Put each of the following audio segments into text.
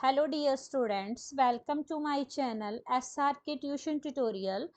Hello dear students, welcome to my channel SRK tuition tutorial.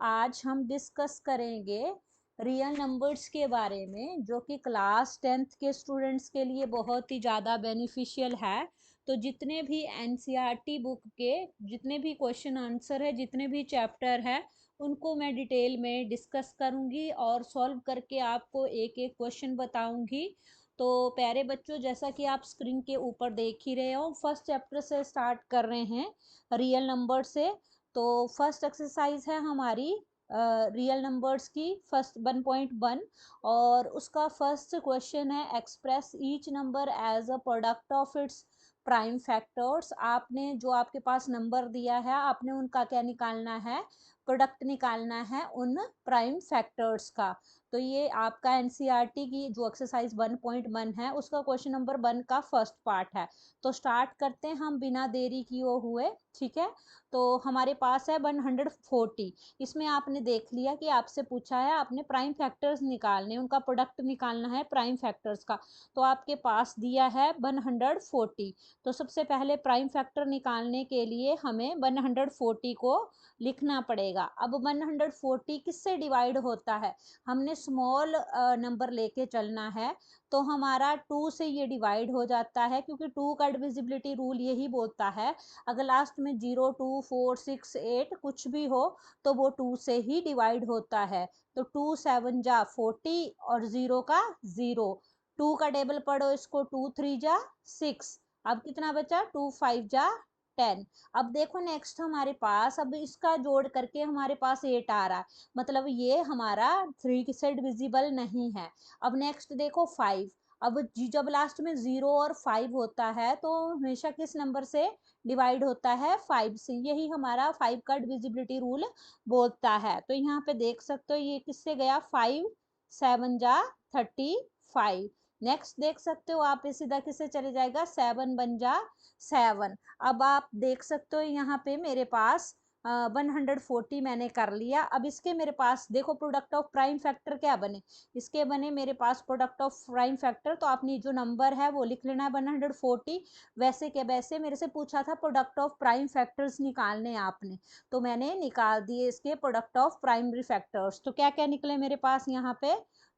आज हम discuss करेंगे real numbers के बारे में, जो कि क्लास 10th के स्टूडेंट्स के लिए बहुत ही ज़्यादा बेनिफिशियल है। तो जितने भी एनसीईआरटी बुक के जितने भी क्वेश्चन आंसर है, जितने भी चैप्टर है, उनको मैं डिटेल में डिस्कस करूँगी और सॉल्व करके आपको एक एक क्वेश्चन बताऊँगी। तो प्यारे बच्चों, जैसा कि आप स्क्रीन के ऊपर देख ही रहे हो, फर्स्ट चैप्टर से स्टार्ट कर रहे हैं रियल नंबर से। तो फर्स्ट एक्सरसाइज है हमारी रियल नंबर्स की, फर्स्ट 1.1, और उसका फर्स्ट क्वेश्चन है express each number as a product of its prime factors. आपने जो आपके पास नंबर दिया है, आपने उनका क्या निकालना है, प्रोडक्ट निकालना है उन प्राइम फैक्टर्स का। तो ये आपका एनसीईआरटी की जो एक्सरसाइज 1.1 है, उसका क्वेश्चन नंबर 1 का फर्स्ट पार्ट है। तो स्टार्ट करते हैं हम बिना देरी किए हुए, ठीक है। तो हमारे पास है 140। इसमें आपने देख लिया कि आपसे पूछा है, आपने प्राइम फैक्टर्स निकालने, उनका प्रोडक्ट निकालना है प्राइम फैक्टर्स का। तो आपके पास दिया है 140। तो सबसे पहले प्राइम फैक्टर निकालने के लिए हमें 140 को लिखना पड़ेगा। अब 140 किससे डिवाइड होता है, हमने स्मॉल नंबर लेके चलना है। तो हमारा 2 से ये डिवाइड हो जाता है, क्योंकि 2 का डिविजिबिलिटी रूल यही बोलता है, अगर लास्ट में 0 2 4 6 8 कुछ भी हो तो वो 2 से ही डिवाइड होता है। तो 2 7 जा 40 और 0 का 0। 2 का टेबल पढ़ो इसको, 2 3 जा 6। अब कितना बचा, 2 5 जा 10। अब देखो नेक्स्ट हमारे पास, अब इसका जोड़ करके हमारे पास 8 आ रहा है, मतलब ये हमारा 3 से डिविजिबल नहीं है। अब नेक्स्ट देखो 5। अब जब लास्ट में 0 और 5 होता है तो हमेशा किस नंबर से डिवाइड होता है, 5 से। यही हमारा 5 का डिविजिबिलिटी रूल बोलता है। तो यहाँ पे देख सकते हो ये किससे गया, 5 7 जा 35। नेक्स्ट देख सकते हो आप, ये सीधा किससे चले जाएगा, 7 बन जा 7। अब आप देख सकते हो यहाँ पे मेरे पास 140 मैंने कर लिया। अब इसके मेरे पास देखो प्रोडक्ट ऑफ प्राइम फैक्टर क्या बने, इसके बने मेरे पास प्रोडक्ट ऑफ प्राइम फैक्टर। तो आपने जो नंबर है वो लिख लेना है 140। वैसे क्या, वैसे मेरे से पूछा था प्रोडक्ट ऑफ प्राइम फैक्टर्स निकालने आपने, तो मैंने निकाल दिए इसके प्रोडक्ट ऑफ प्राइमरी फैक्टर्स। तो क्या क्या निकले मेरे पास यहाँ पे,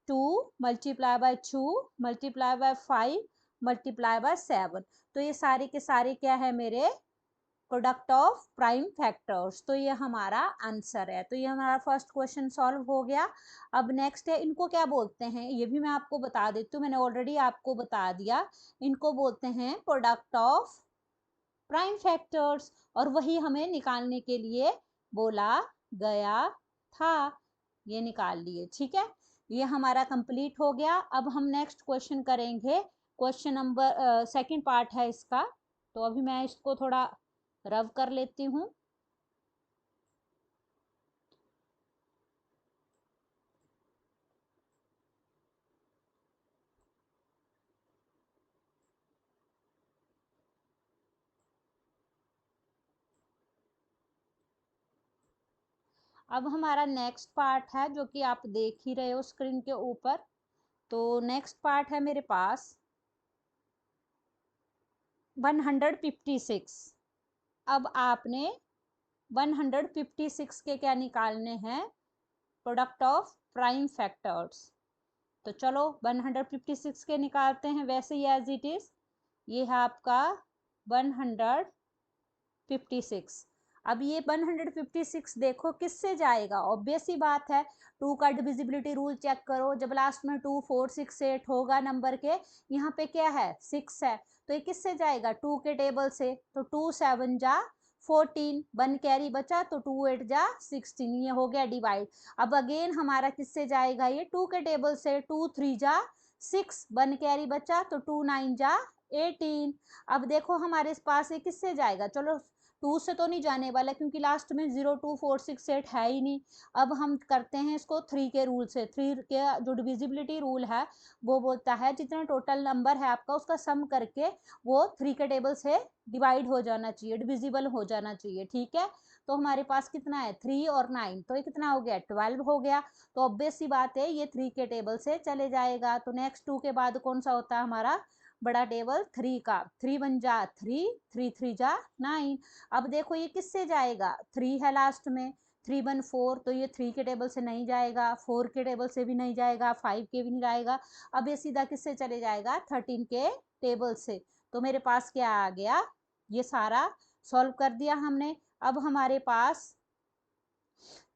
2 multiply by 2 multiply bye 5 multiply by 7। तो ये सारे के सारे क्या है मेरे प्रोडक्ट ऑफ प्राइम फैक्टर्स। तो ये हमारा आंसर है। तो ये हमारा फर्स्ट क्वेश्चन सॉल्व हो गया। अब नेक्स्ट है, इनको क्या बोलते हैं, ये भी मैं आपको बता देती हूँ, मैंने ऑलरेडी आपको बता दिया। इनको बोलते हैं प्रोडक्ट ऑफ प्राइम फैक्टर्स, और वही हमें निकालने के लिए बोला गया था। ये निकाल लिए, ठीक है। ये हमारा कंप्लीट हो गया। अब हम नेक्स्ट क्वेश्चन करेंगे, क्वेश्चन नंबर सेकंड पार्ट है इसका। तो अभी मैं इसको थोड़ा रब कर लेती हूँ। अब हमारा नेक्स्ट पार्ट है, जो कि आप देख ही रहे हो स्क्रीन के ऊपर। तो नेक्स्ट पार्ट है मेरे पास 156। अब आपने 156 के क्या निकालने हैं, प्रोडक्ट ऑफ प्राइम फैक्टर्स। तो चलो 156 के निकालते हैं, वैसे ही एज इट इज। ये है आपका 156। अब ये 156 देखो किससे जाएगा, ऑब्वियस ही बात है, 2 का डिविजिबिलिटी रूल चेक करो, जब लास्ट में 2 4 6 8 होगा नंबर के, यहाँ पे क्या है 6 है, तो ये किससे जाएगा, 2 के टेबल से। तो 2 7 जा 14, 1 कैरी बचा, तो 2 8 जा 16, ये हो गया डिवाइड। अब अगेन हमारा किससे जाएगा, ये 2 के टेबल से, 2 3 जा 6, 1 कैरी बचा, तो 2 9 जा 18। अब देखो हमारे पास ये किससे जाएगा, चलो 2 से तो नहीं जाने वाला, क्योंकि लास्ट में 0 2 4 6 8 है ही नहीं। अब हम करते हैं इसको 3 के रूल से। 3 के जो डिविजिबिलिटी रूल है वो बोलता है जितना टोटल नंबर है आपका, उसका सम करके वो 3 के टेबल से डिवाइड हो जाना चाहिए, डिविजिबल हो जाना चाहिए, ठीक है। तो हमारे पास कितना है, 3 और 9, तो ये कितना हो गया, 12 हो गया। तो ऑब्वियस सी बात है, ये 3 के टेबल से चले जाएगा। तो नेक्स्ट 2 के बाद कौन सा होता है हमारा, बड़ा टेबल 3 का, 3 1 जा 3, 3 3 जा 9। अब देखो ये किससे जाएगा, 3 है लास्ट में, 3 1 4, तो ये 3 के टेबल से नहीं जाएगा, 4 के टेबल से भी नहीं जाएगा, 5 के भी नहीं जाएगा। अब ये सीधा किससे चले जाएगा, 13 के टेबल से। तो मेरे पास क्या आ गया, ये सारा सॉल्व कर दिया हमने। अब हमारे पास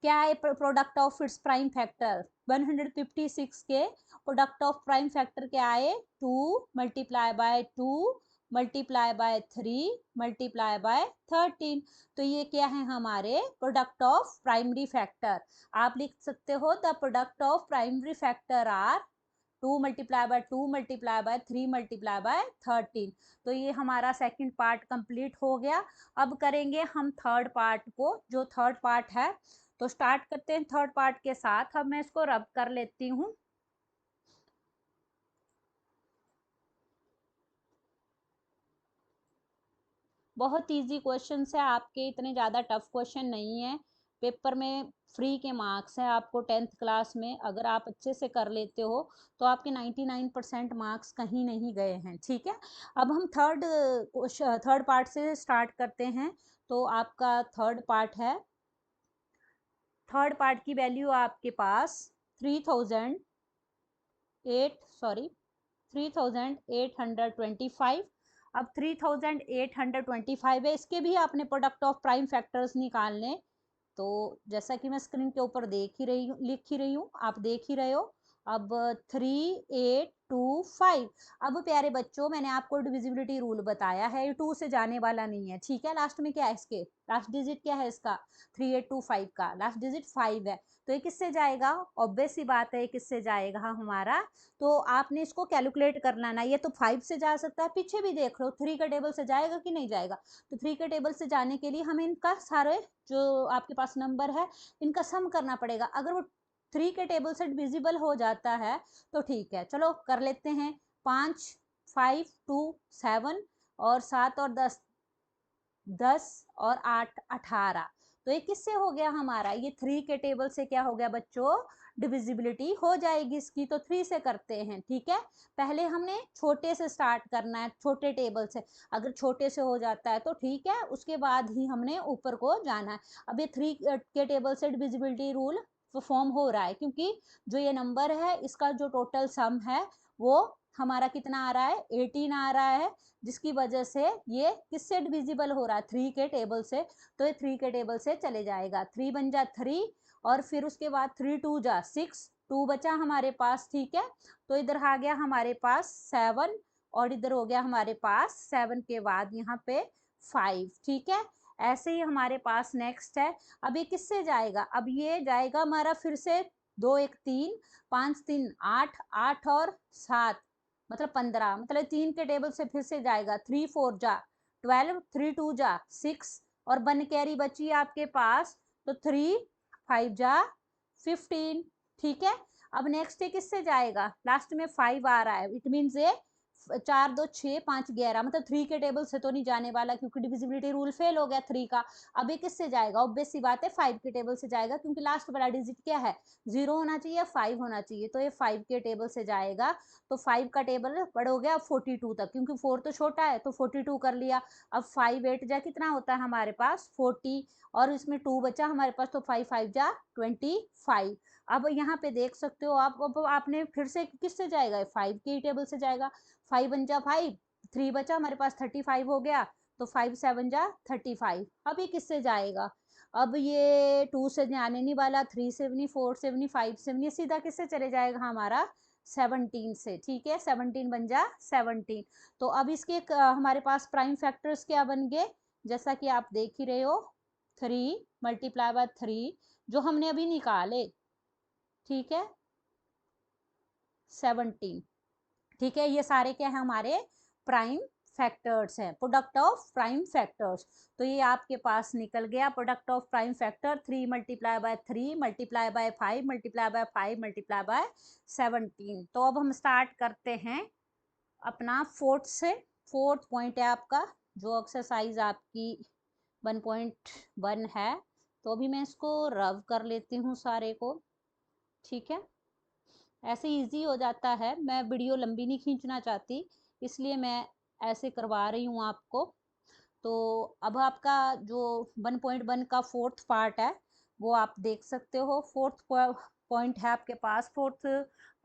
क्या है, product of its prime factor, 156 के प्रोडक्ट ऑफ प्राइम फैक्टर क्या आए, 2 multiply by 2 multiply by 3 multiply by 13। तो ये क्या है हमारे प्रोडक्ट ऑफ प्राइमरी फैक्टर। आप लिख सकते हो the product of primary factor are 2 multiply by 2 multiply by 3 multiply by 13। तो ये हमारा सेकंड पार्ट कंप्लीट हो गया। अब करेंगे हम थर्ड पार्ट को, जो थर्ड पार्ट है। तो स्टार्ट करते हैं थर्ड पार्ट के साथ। अब मैं इसको रब कर लेती हूँ। बहुत इजी क्वेश्चन है आपके, इतने ज़्यादा टफ क्वेश्चन नहीं है। पेपर में फ्री के मार्क्स हैं आपको 10th क्लास में, अगर आप अच्छे से कर लेते हो तो आपके 99% मार्क्स कहीं नहीं गए हैं। ठीक है, अब हम थर्ड पार्ट से स्टार्ट करते हैं। तो आपका थर्ड पार्ट है, थर्ड पार्ट की वैल्यू आपके पास 3825। अब 3825 है, इसके भी आपने प्रोडक्ट ऑफ प्राइम फैक्टर्स निकालने। तो जैसा कि मैं स्क्रीन के ऊपर देख ही रही हूँ, लिख ही रही हूँ, आप देख ही रहे हो। अब 3825। अब प्यारे बच्चों, मैंने आपको डिविजिबिलिटी रूल बताया है, ये 2 से जाने वाला नहीं है। ठीक है, लास्ट में क्या है, इसके लास्ट डिजिट क्या है, इसका 3825 का लास्ट डिजिट 5 है। तो ये किससे जाएगा, ऑब्वियस सी बात है, किससे जाएगा हमारा। तो आपने इसको कैलकुलेट करना ना, ये तो 5 से जा सकता है, पीछे भी देख लो 3 का टेबल से जाएगा कि नहीं जाएगा। तो 3 के टेबल से जाने के लिए हमें इनका सारे जो आपके पास नंबर है इनका सम करना पड़ेगा। अगर वो 3 के टेबल से डिविजिबल हो जाता है तो ठीक है, चलो कर लेते हैं। 5 5 2 7 और 7 और 10 10 और 8 18। तो ये किससे हो गया हमारा, ये 3 के टेबल से क्या हो गया बच्चों, डिविजिबिलिटी हो जाएगी इसकी। तो 3 से करते हैं। ठीक है, पहले हमने छोटे से स्टार्ट करना है, छोटे टेबल से। अगर छोटे से हो जाता है तो ठीक है, उसके बाद ही हमने ऊपर को जाना है। अब ये 3 के टेबल से डिविजिबिलिटी रूल फॉर्म हो रहा है, क्योंकि जो ये नंबर है इसका जो टोटल सम है वो हमारा कितना आ रहा है, 18 आ रहा है, जिसकी वजह से ये किससे डिविजिबल हो रहा है, 3 के टेबल से। तो ये 3 के टेबल से चले जाएगा, 3 बन जा 3, और फिर उसके बाद 3 2 जा 6, 2 बचा हमारे पास। ठीक है, तो इधर आ गया हमारे पास 7, और इधर हो गया हमारे पास 7 के बाद यहाँ पे 5। ठीक है, ऐसे ही हमारे पास नेक्स्ट है। अब ये किससे जाएगा, अब ये जाएगा हमारा फिर से 2 1 3 5 3 8 8 और 7 मतलब 15, मतलब 3 के टेबल से फिर से जाएगा, 3 4 जा 12, 3 2 जा 6, और 1 कैरी बची आपके पास, तो 3 5 जा 15। ठीक है, अब नेक्स्ट है किससे जाएगा, लास्ट में 5 आ रहा है, इट मीन ये 4 2 6 5 11, मतलब 3 के टेबल से तो नहीं जाने वाला, क्योंकि डिविजिबिलिटी रूल फेल हो गया 3 का। अब ये किससे जाएगा, ऑब्वियस सी बात है 5 के टेबल से जाएगा, क्योंकि लास्ट वाला डिजिट क्या है, 0 होना चाहिए, 5 होना चाहिए। तो ये 5 के टेबल से जाएगा। तो 5 का टेबल बढ़ हो गया 42 तक, क्योंकि 4 तो छोटा है, तो 42 कर लिया। अब 5 8 जा कितना होता है हमारे पास 40, और इसमें 2 बचा हमारे पास, तो 5 5 जा 25। अब यहाँ पे देख सकते हो आप, अब आपने फिर से किससे जाएगा, 5 के टेबल से जाएगा। 5 1 जा 5, 3 बचा हमारे पास 35 हो गया, तो 5 7 जा 35। अब ये किससे जाएगा, अब ये 2 से जाने नहीं वाला, 3 से भी नहीं, 4 से भी नहीं, 5 से भी नहीं, सीधा किससे चले जाएगा हमारा 17 से। ठीक है, 17 बन जा 17। तो अब इसके हमारे पास प्राइम फैक्टर्स क्या बन गए, जैसा कि आप देख ही रहे हो, 3 मल्टीप्लाई बाय 3 जो हमने अभी निकाले। ठीक है, 17। ठीक है, ये सारे क्या है हमारे प्राइम फैक्टर्स हैं, प्रोडक्ट ऑफ प्राइम फैक्टर्स। तो ये आपके पास निकल गया product of prime factor, 3 multiply by 3 multiply bye 5 multiply bye 5 multiply bye 17। तो अब हम स्टार्ट करते हैं अपना फोर्थ से। फोर्थ पॉइंट है आपका, जो एक्सरसाइज आपकी 1.1 है। तो अभी मैं इसको रब कर लेती हूँ सारे को। ठीक है, ऐसे इजी हो जाता है, मैं वीडियो लंबी नहीं खींचना चाहती, इसलिए मैं ऐसे करवा रही हूँ आपको। तो अब आपका जो 1.1 का फोर्थ पार्ट है वो आप देख सकते हो। फोर्थ पॉइंट है आपके पास, फोर्थ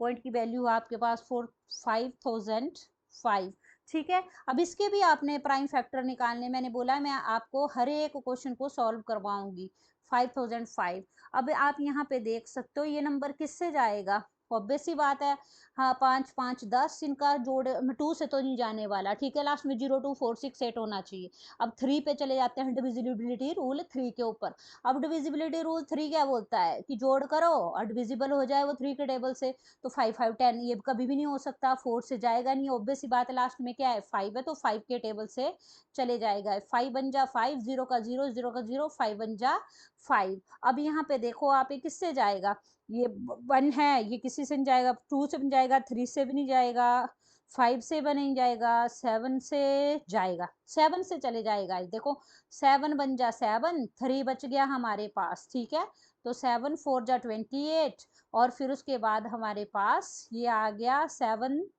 पॉइंट की वैल्यू है आपके पास 5005। ठीक है, अब इसके भी आपने प्राइम फैक्टर निकालने, मैंने बोला मैं आपको हर एक क्वेश्चन को सॉल्व करवाऊंगी। 5005, अब आप यहाँ पे देख सकते हो ये नंबर किससे जाएगा, ऑब्वियस सी बात है। हाँ, 5 5 10, इनका जोड़ 2 से तो नहीं जाने वाला। ठीक है, लास्ट में 02468 होना चाहिए। अब 3 पे चले जाते हैं, डिविजिबिलिटी रूल 3 के ऊपर। अब डिविजिबिलिटी रूल 3 क्या बोलता है कि जोड़ करो और डिविजिबल हो जाए वो 3 के टेबल से। तो 5 5 10 ये कभी भी नहीं हो सकता, 4 से जाएगा नहीं, ऑब्वियस सी बात है। लास्ट में क्या है, 5 है, तो 5 के टेबल से चले जाएगा। 5 बन जा 5, 0 का 0, 0 का 0, 5 बन जा 5। अब यहाँ पे देखो आप, ये किससे जाएगा, ये 1 है, ये किसी से नहीं जाएगा, 2 से भी नहीं जाएगा, 3 से भी नहीं जाएगा, 5 से भी नहीं जाएगा, 7 से जाएगा, 7 से चले जाएगा। देखो 7 बन जा 7, 3 बच गया हमारे पास। ठीक है, तो 7 4 जा 28, और फिर उसके बाद हमारे पास ये आ गया 7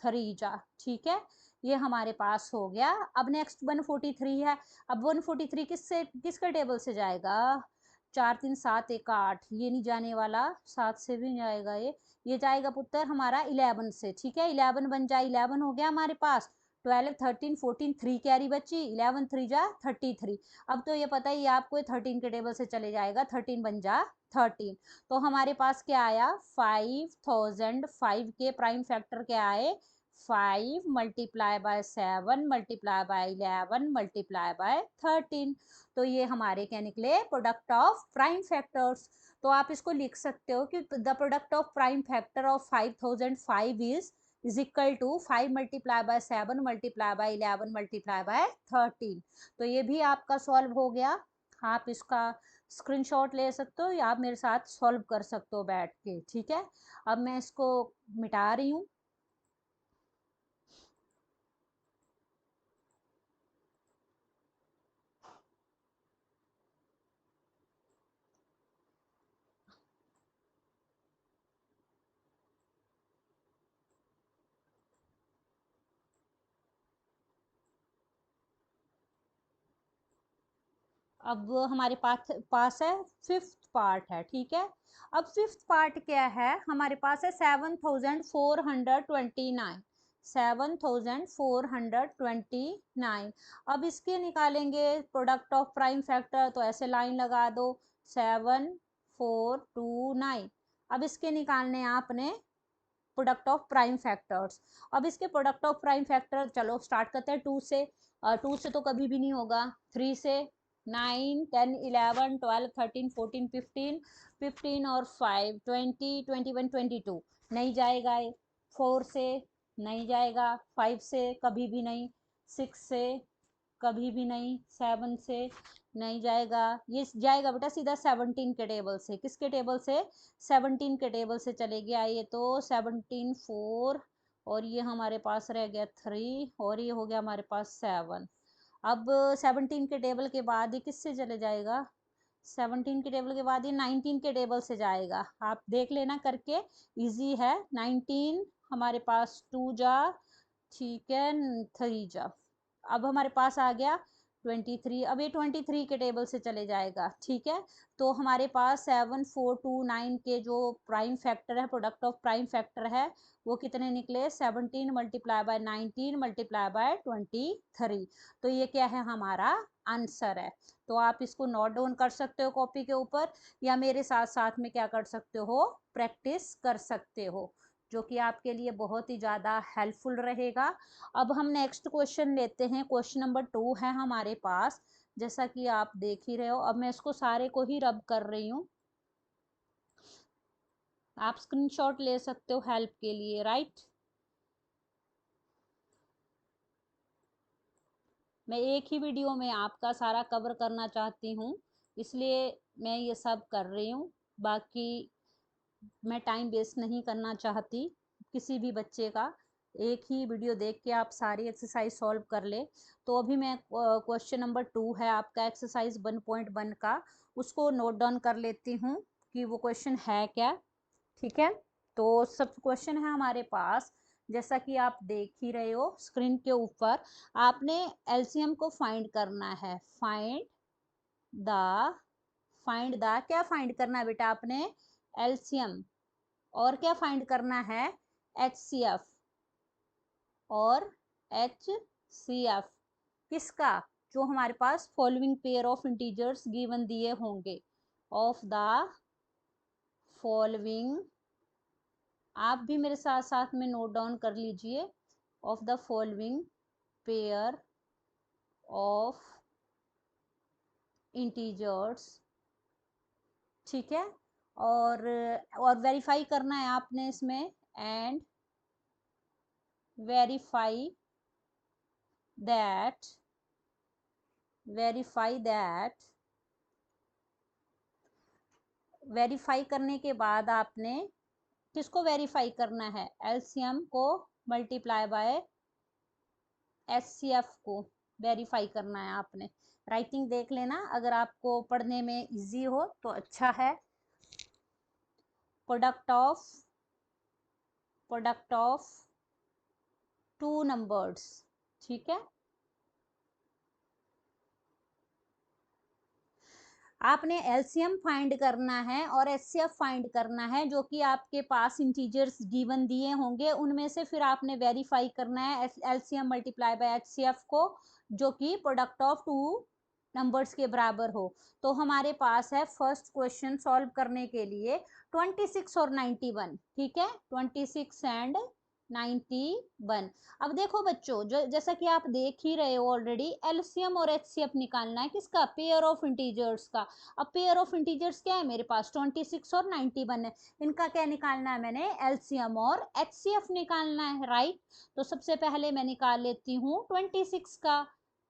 3 जा। ठीक है, ये हमारे पास हो गया। अब नेक्स्ट 143 है। अब 143 किससे, किसके टेबल से जाएगा, 4 3 7 1 8, ये नहीं जाने वाला, 7 से भी नहीं जाएगा, ये जाएगा पुत्र हमारा 11 से। ठीक है, 11 बन जाए, 11 हो गया हमारे पास। 12 13 14, 3 कैरी बची, 11 3 जा 33। अब तो ये पता ही आपको 13 के टेबल से चले जाएगा, 13 बन जा 13। तो हमारे पास क्या आया, 5005 के प्राइम फैक्टर क्या आए, 5 multiply by 7 multiply by 11 multiply by 13। तो ये हमारे क्या निकले, प्रोडक्ट ऑफ प्राइम फैक्टर्स। तो आप इसको लिख सकते हो कि the product of prime factor of 5005 is equal to 5 multiply by 7 multiply by 11 multiply by 13। तो ये भी आपका सॉल्व हो गया। आप इसका स्क्रीनशॉट ले सकते हो या आप मेरे साथ सॉल्व कर सकते हो बैठ के। ठीक है, अब मैं इसको मिटा रही हूँ। अब हमारे पास पास है फिफ्थ पार्ट है। ठीक है, अब फिफ्थ पार्ट क्या है, हमारे पास है 7429, 7429। अब इसके निकालेंगे प्रोडक्ट ऑफ प्राइम फैक्टर, तो ऐसे लाइन लगा दो 7429। अब इसके निकालने आपने प्रोडक्ट ऑफ प्राइम फैक्टर्स। अब इसके प्रोडक्ट ऑफ प्राइम फैक्टर, चलो स्टार्ट करते हैं 2 से। 2 से तो कभी भी नहीं होगा, 3 से, 9 10 11 12 13 14 15, 15 और 5 20 21 22, नहीं जाएगा। 4 से नहीं जाएगा, 5 से कभी भी नहीं, 6 से कभी भी नहीं, 7 से नहीं जाएगा। ये जाएगा बेटा सीधा 17 के टेबल से। किसके टेबल से, 17 के टेबल से चले गया ये, तो 17 4, और ये हमारे पास रह गया 3, और ये हो गया हमारे पास 7। अब 17 के टेबल के बाद ये किससे चले जाएगा, 17 के टेबल के बाद ये 19 के टेबल से जाएगा। आप देख लेना करके, इजी है। 19 हमारे पास 2 जा, ठीक है, 3 जा। अब हमारे पास आ गया 23। अब ये 23 के टेबल से चले जाएगा। ठीक है, तो हमारे पास 7429 के जो प्राइम फैक्टर है, प्रोडक्ट ऑफ प्राइम फैक्टर है, वो कितने निकले, 17 मल्टीप्लाई बाय 19 मल्टीप्लाई बाय 23। तो ये क्या है, हमारा आंसर है। तो आप इसको नोट डाउन कर सकते हो कॉपी के ऊपर, या मेरे साथ साथ में क्या कर सकते हो, प्रैक्टिस कर सकते हो, जो कि आपके लिए बहुत ही ज़्यादा हेल्पफुल रहेगा। अब हम नेक्स्ट क्वेश्चन लेते हैं। क्वेश्चन नंबर 2 है हमारे पास, जैसा कि आप देख ही रहे हो। अब मैं इसको सारे को ही रब कर रही हूँ, आप स्क्रीनशॉट ले सकते हो हेल्प के लिए, राइट। मैं एक ही वीडियो में आपका सारा कवर करना चाहती हूँ, इसलिए मैं ये सब कर रही हूँ। बाकी मैं टाइम वेस्ट नहीं करना चाहती किसी भी बच्चे का। एक ही वीडियो देख के आप सारी एक्सरसाइज सॉल्व कर ले। तो अभी मैं क्वेश्चन नंबर 2 है आपका एक्सरसाइज 1.1 का, उसको नोट डाउन कर लेती हूँ कि वो क्वेश्चन है क्या। ठीक है, तो सब क्वेश्चन है हमारे पास जैसा कि आप देख ही रहे हो स्क्रीन के ऊपर, आपने एलसीएम को फाइंड करना है। द फाइंड द क्या फाइंड करना है बेटा आपने? एलसीएम। और क्या फाइंड करना है? एचसीएफ। और एचसीएफ किसका? जो हमारे पास following pair of integers given दिए होंगे, ऑफ द फॉलोइंग, आप भी मेरे साथ साथ में नोट डाउन कर लीजिए, of the following pair of integers, ठीक है। और वेरीफाई करना है आपने इसमें, and verify that, verify that, verify करने के बाद आपने किसको वेरीफाई करना है? एलसीएम को मल्टीप्लाई बाय एचसीएफ को वेरीफाई करना है आपने। राइटिंग देख लेना, अगर आपको पढ़ने में इजी हो तो अच्छा है। प्रोडक्ट ऑफ टू नंबर्स, ठीक है। आपने एलसीएम फाइंड करना है और एचसीएफ फाइंड करना है, जो कि आपके पास इंटीजर्स गिवन दिए होंगे, उनमें से फिर आपने वेरीफाई करना है एलसीएम मल्टीप्लाई बाय एचसीएफ को, जो कि प्रोडक्ट ऑफ टू नंबर्स के बराबर हो। तो हमारे पास है फर्स्ट क्वेश्चन सॉल्व करने के लिए 26 और 91, ठीक है, 26 एंड 91। अब देखो बच्चों, जो जैसा कि आप देख ही रहे हो ऑलरेडी, एलसीएम और एचसीएफ निकालना है किसका? पेयर ऑफ इंटीजर्स का। अब पेयर ऑफ इंटीजर्स क्या है मेरे पास? 26 और 91 है। इनका क्या निकालना है मैंने? एलसीएम और एचसीएफ निकालना है, राइट। तो सबसे पहले मैं निकाल लेती हूँ 26 का,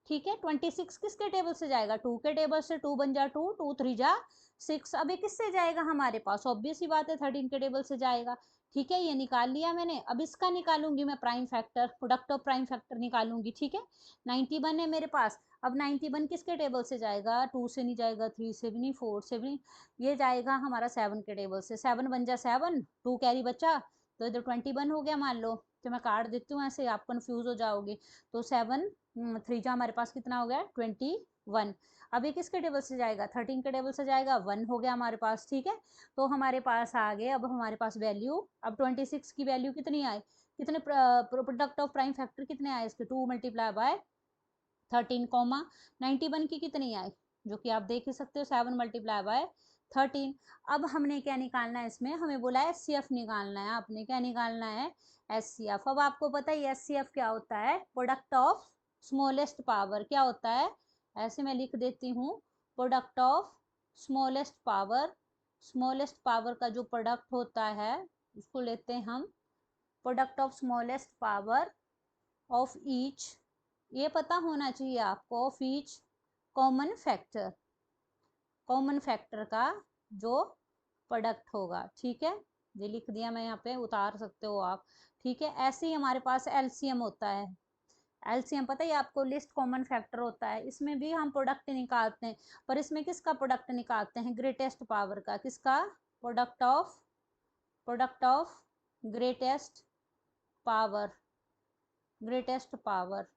ठीक है। 26 किसके टेबल से जाएगा? 2 के टेबल से। 2 बन जा 2, 2 3 जा 6। अब ये किससे जाएगा हमारे पास? ऑब्वियस ही बात है 13 के टेबल से जाएगा, ठीक है। ये निकाल लिया मैंने। अब इसका निकालूंगी मैं prime factor, product of prime factor निकालूंगी, ठीक है। 91 है मेरे पास। अब 91 किसके टेबल से जाएगा? 2 से नहीं जाएगा, 3 से भी नहीं, 4 से भी नहीं, ये जाएगा हमारा 7 के टेबल से। 7 बन जा 7, 2 कैरी बचा, तो इधर 21 हो गया मान लो। तो मैं काट देती हूँ, ऐसे आप कंफ्यूज हो जाओगे। तो 7 3 जा हमारे पास कितना हो गया? 21। अब ये किसके टेबल से जाएगा? 13 के टेबल से जाएगा, 1 हो गया हमारे पास, ठीक है। तो हमारे पास आ गए अब हमारे पास वैल्यू। अब 26 की वैल्यू कितनी आई? कितने प्रोडक्ट ऑफ प्राइम फैक्टर कितने आए इसके? 2 मल्टीप्लाई बाय 13 कॉमा 91 की कितनी आई, जो कि आप देख ही सकते हो, 7 मल्टीप्लाई बाय 13। अब हमने क्या निकालना है इसमें? हमें बोला है एचसीएफ निकालना है। आपने क्या निकालना है? एचसीएफ। अब आपको पता है एचसीएफ क्या होता है? Product of smallest power. क्या होता है? ऐसे मैं लिख देती हूँ, product of smallest power. Smallest power का जो प्रोडक्ट होता है उसको लेते हैं हम product of smallest power of each, ये पता होना चाहिए आपको, of each common factor, common factor का जो प्रोडक्ट होगा, ठीक है। ये लिख दिया मैं, यहाँ पे उतार सकते हो आप, ठीक है। ऐसे ही हमारे पास एलसीएम होता है। एलसीएम पता है आपको, लिस्ट कॉमन फैक्टर होता है। इसमें भी हम प्रोडक्ट निकालते हैं, पर इसमें किसका प्रोडक्ट निकालते हैं? ग्रेटेस्ट पावर का। किसका? Product of greatest power, greatest power,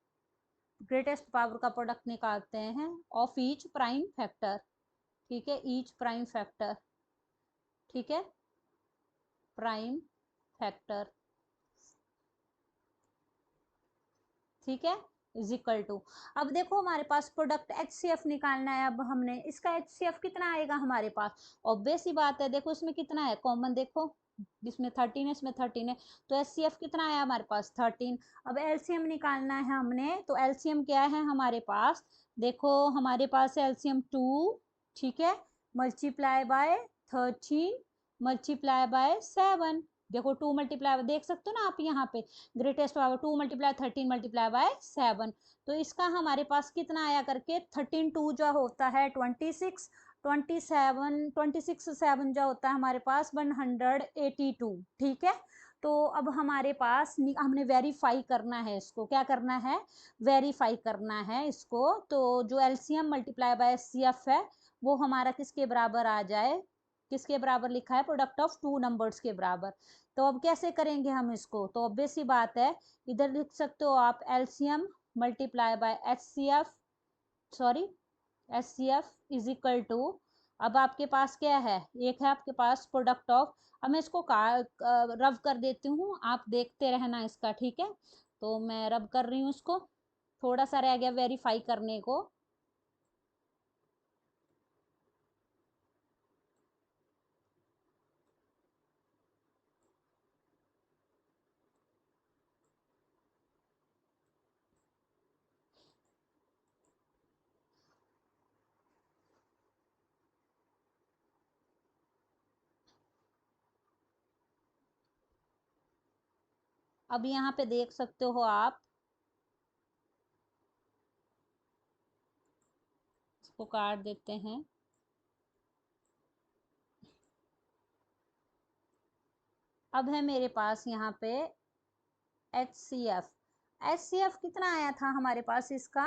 greatest power का प्रोडक्ट निकालते हैं ऑफ ईच प्राइम फैक्टर, ठीक है। ईच प्राइम फैक्टर, ठीक है, प्राइम फैक्टर, ठीक है, इज इक्वल टू। अब देखो हमारे पास प्रोडक्ट एचसीएफ निकालना है। अब हमने इसका एचसीएफ कितना आएगा हमारे पास? ऑब्वियस ही बात है, देखो इसमें कितना है कॉमन, देखो इसमें 13 है, इसमें 13 है, तो एचसीएफ कितना आया हमारे पास? 13। अब एलसीएम निकालना है हमने, तो एलसीएम क्या है हमारे पास? देखो हमारे पास है एलसीएम 2, ठीक है, मल्टीप्लाई बाय 13 मल्टीप्लाई बाय 7। देखो 2 मल्टीप्लाई, देख सकते हो ना आप यहाँ पे, greatest power 2 multiply 13 multiply by 7। तो इसका हमारे पास कितना आया करके? 13 2 जो होता है 26, 27 26 7 जो होता है हमारे पास 182, ठीक है। तो अब हमारे पास हमने वेरीफाई करना है इसको, क्या करना है? वेरीफाई करना है इसको। तो जो एलसीएम मल्टीप्लाई बाय एचसीएफ है वो हमारा किसके बराबर आ जाए? किसके बराबर लिखा है, प्रोडक्ट ऑफ टू नंबर्स के बराबर। तो अब कैसे करेंगे हम इसको, तो ऑब्वियस सी बात है, इधर लिख सकते हो आप LCM multiply by HCF, sorry HCF is equal to, अब आपके पास क्या है, एक है आपके पास प्रोडक्ट ऑफ, अब मैं इसको रब कर देती हूँ, आप देखते रहना इसका, ठीक है। तो मैं रब कर रही हूँ इसको, थोड़ा सा रह गया वेरीफाई करने को। अब यहाँ पे देख सकते हो आप, इसको काट देते हैं। अब है मेरे पास यहाँ पे H C F, H C F कितना आया था हमारे पास, इसका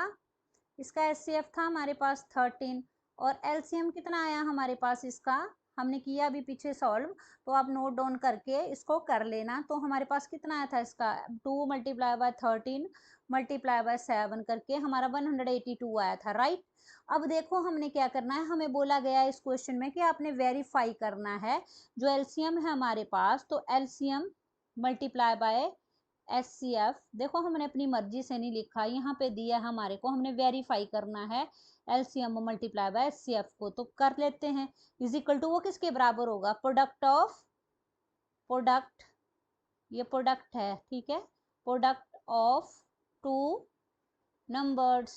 एच सी एफ था हमारे पास 13, और एलसीएम कितना आया हमारे पास इसका, हमने किया अभी पीछे सॉल्व, तो आप नोट डाउन करके इसको कर लेना। तो हमारे पास कितना आया था इसका, 2 मल्टीप्लाई बाय 13 मल्टीप्लाई बाय 7 करके हमारा 182 आया था, राइट। अब देखो हमने क्या करना है, हमें बोला गया है इस क्वेश्चन में कि आपने वेरीफाई करना है जो एलसीएम है हमारे पास, तो LCM multiply by S C F, देखो हमने अपनी मर्जी से नहीं लिखा, यहाँ पे दिया है हमारे को, हमने वेरीफाई करना है LCM multiply by S C F को, तो कर लेते हैं। इज इक्वल टू वो किसके बराबर होगा, प्रोडक्ट ऑफ, प्रोडक्ट, ये प्रोडक्ट है, ठीक है, प्रोडक्ट ऑफ टू नंबर्स,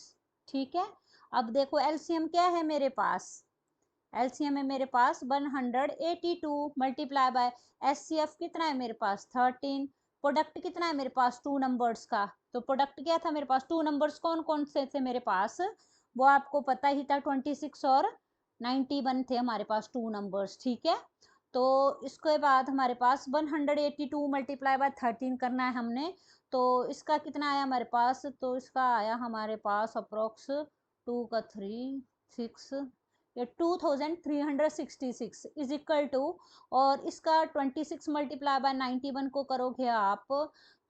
ठीक है। अब देखो एलसीएम क्या है मेरे पास, एलसीएम है मेरे पास 182 मल्टीप्लाई बाय एचसीएफ कितना है मेरे पास 13, प्रोडक्ट कितना है मेरे पास टू नंबर्स का, तो प्रोडक्ट क्या था मेरे पास, टू नंबर्स कौन कौन से थे मेरे पास, वो आपको पता ही था 26 और 91 थे हमारे पास टू नंबर्स, ठीक है। तो इसके बाद हमारे पास 182 मल्टीप्लाई बाय 13 करना है हमने, तो इसका कितना आया हमारे पास, तो इसका आया हमारे पास अप्रोक्स टू का 3 6, ये 2366 इज इक्वल टू, और इसका 26 मल्टीप्लाई बाय 91 को करोगे आप,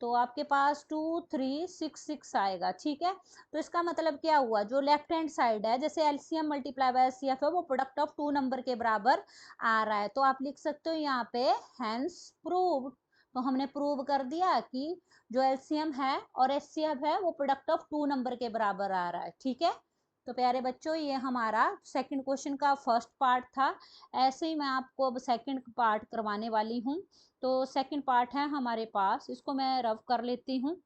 तो आपके पास 2366 आएगा, ठीक है। तो इसका मतलब क्या हुआ, जो लेफ्ट हैंड साइड है, जैसे एलसीएम मल्टीप्लाई बाय एचसीएफ है, वो प्रोडक्ट ऑफ टू नंबर के बराबर आ रहा है, तो आप लिख सकते हो यहाँ पे हैंस प्रूव्ड, तो हमने प्रूव कर दिया कि जो एलसीएम है और एचसीएफ है वो प्रोडक्ट ऑफ टू नंबर के बराबर आ रहा है, ठीक है। तो प्यारे बच्चों ये हमारा सेकंड क्वेश्चन का फर्स्ट पार्ट था, ऐसे ही मैं आपको अब सेकंड पार्ट करवाने वाली हूँ। तो सेकंड पार्ट है हमारे पास, इसको मैं रफ कर लेती हूँ।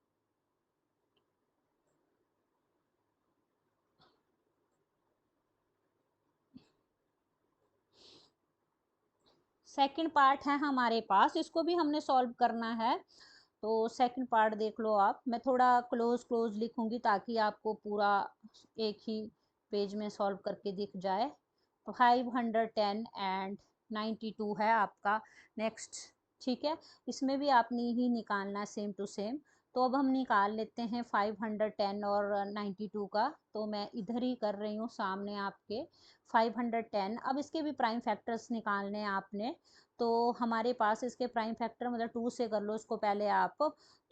सेकंड पार्ट है हमारे पास, इसको भी हमने सॉल्व करना है। तो सेकंड पार्ट देख लो आप, मैं थोड़ा क्लोज क्लोज लिखूंगी ताकि आपको पूरा एक ही पेज में सॉल्व करके दिख जाए। तो 510 एंड 92 है आपका नेक्स्ट, ठीक है। इसमें भी आपने ही निकालना है सेम टू सेम। तो अब हम निकाल लेते हैं 510 और 92 का, तो मैं इधर ही कर रही हूँ सामने आपके 510। अब इसके भी प्राइम फैक्टर्स निकालने हैं आपने, तो हमारे पास इसके प्राइम फैक्टर मतलब 2 से कर लो इसको पहले आप,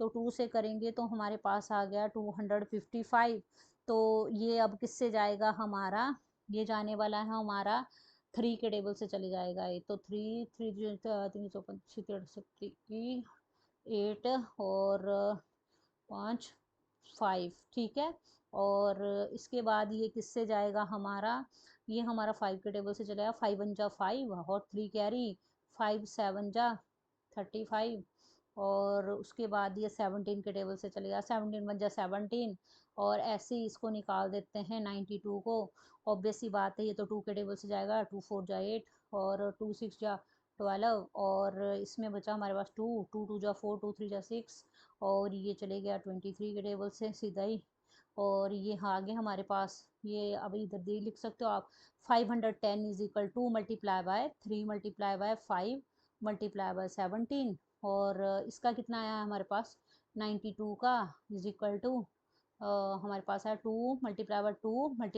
तो 2 से करेंगे तो हमारे पास आ गया 255। तो ये अब किससे जाएगा हमारा, ये जाने वाला है हमारा 3 के टेबल से चले जाएगा, ये तो 3 3 3 सौ पच्चीस 8 और 5 5, ठीक है। और इसके बाद ये किससे जाएगा हमारा, ये हमारा 5 के टेबल से चलेगा, 5 वन जा 5 और 3 कैरी, 5 7 जा 35, और उसके बाद ये 17 के टेबल से चलेगा, 17 वन जा 17, और ऐसे ही इसको निकाल देते हैं 92 को। ऑब्वियस सी बात है ये तो 2 के टेबल से जाएगा, 2 4 जा 8 और 2 6 जा 12, और इसमें बचा हमारे पास 2 2 2 जा 4 2 3 जा 6, और ये चले गया 23 के टेबल से सीधा ही, और ये आगे हमारे पास ये अब इधर दे लिख सकते हो आप, 510 is equal to multiply by 3 multiply bye 5 multiply bye 17, और इसका कितना आया हमारे पास 92 का इज इक्वल टू हमारे पास है 2 × 2 ×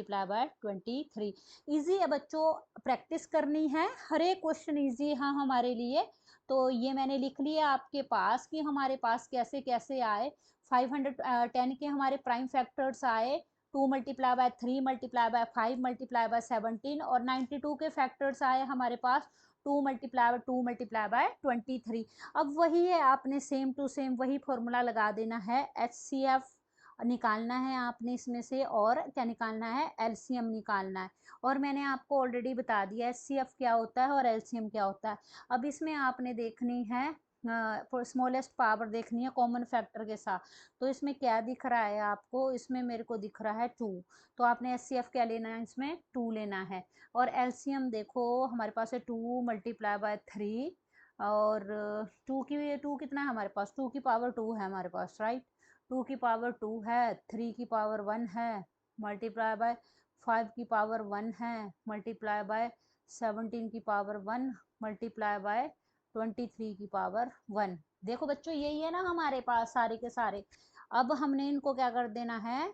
23 ईजी है बच्चों, प्रैक्टिस करनी है, हर एक क्वेश्चन ईजी है हमारे लिए। तो ये मैंने लिख लिया आपके पास कि हमारे पास कैसे कैसे आए। 510 के हमारे प्राइम फैक्टर्स आए, 2 × 3 × 5 × 17 और 92 के फैक्टर्स आए हमारे पास 2 × 2 × 23। अब वही है, आपने सेम टू सेम वही फॉर्मूला लगा देना है। HCF निकालना है आपने इसमें से, और क्या निकालना है, एलसीएम निकालना है। और मैंने आपको ऑलरेडी बता दिया एचसीएफ क्या होता है और एलसीएम क्या होता है। अब इसमें आपने देखनी है स्मॉलेस्ट पावर देखनी है कॉमन फैक्टर के साथ। तो इसमें क्या दिख रहा है आपको, इसमें मेरे को दिख रहा है 2, तो आपने एचसीएफ क्या लेना है, इसमें 2 लेना है। और एलसीएम देखो हमारे पास है 2 × 3 और 2 कितना है हमारे पास, 2 की पावर 2 है हमारे पास, राइट। 2 की पावर 2 है, 3 की पावर 1 है, मल्टीप्लाई बाय 5 की पावर 1 है, मल्टीप्लाई बाय 17 की पावर 1, मल्टीप्लाई बाय 23 की पावर 1। देखो बच्चों यही है ना हमारे पास सारे के सारे। अब हमने इनको क्या कर देना है,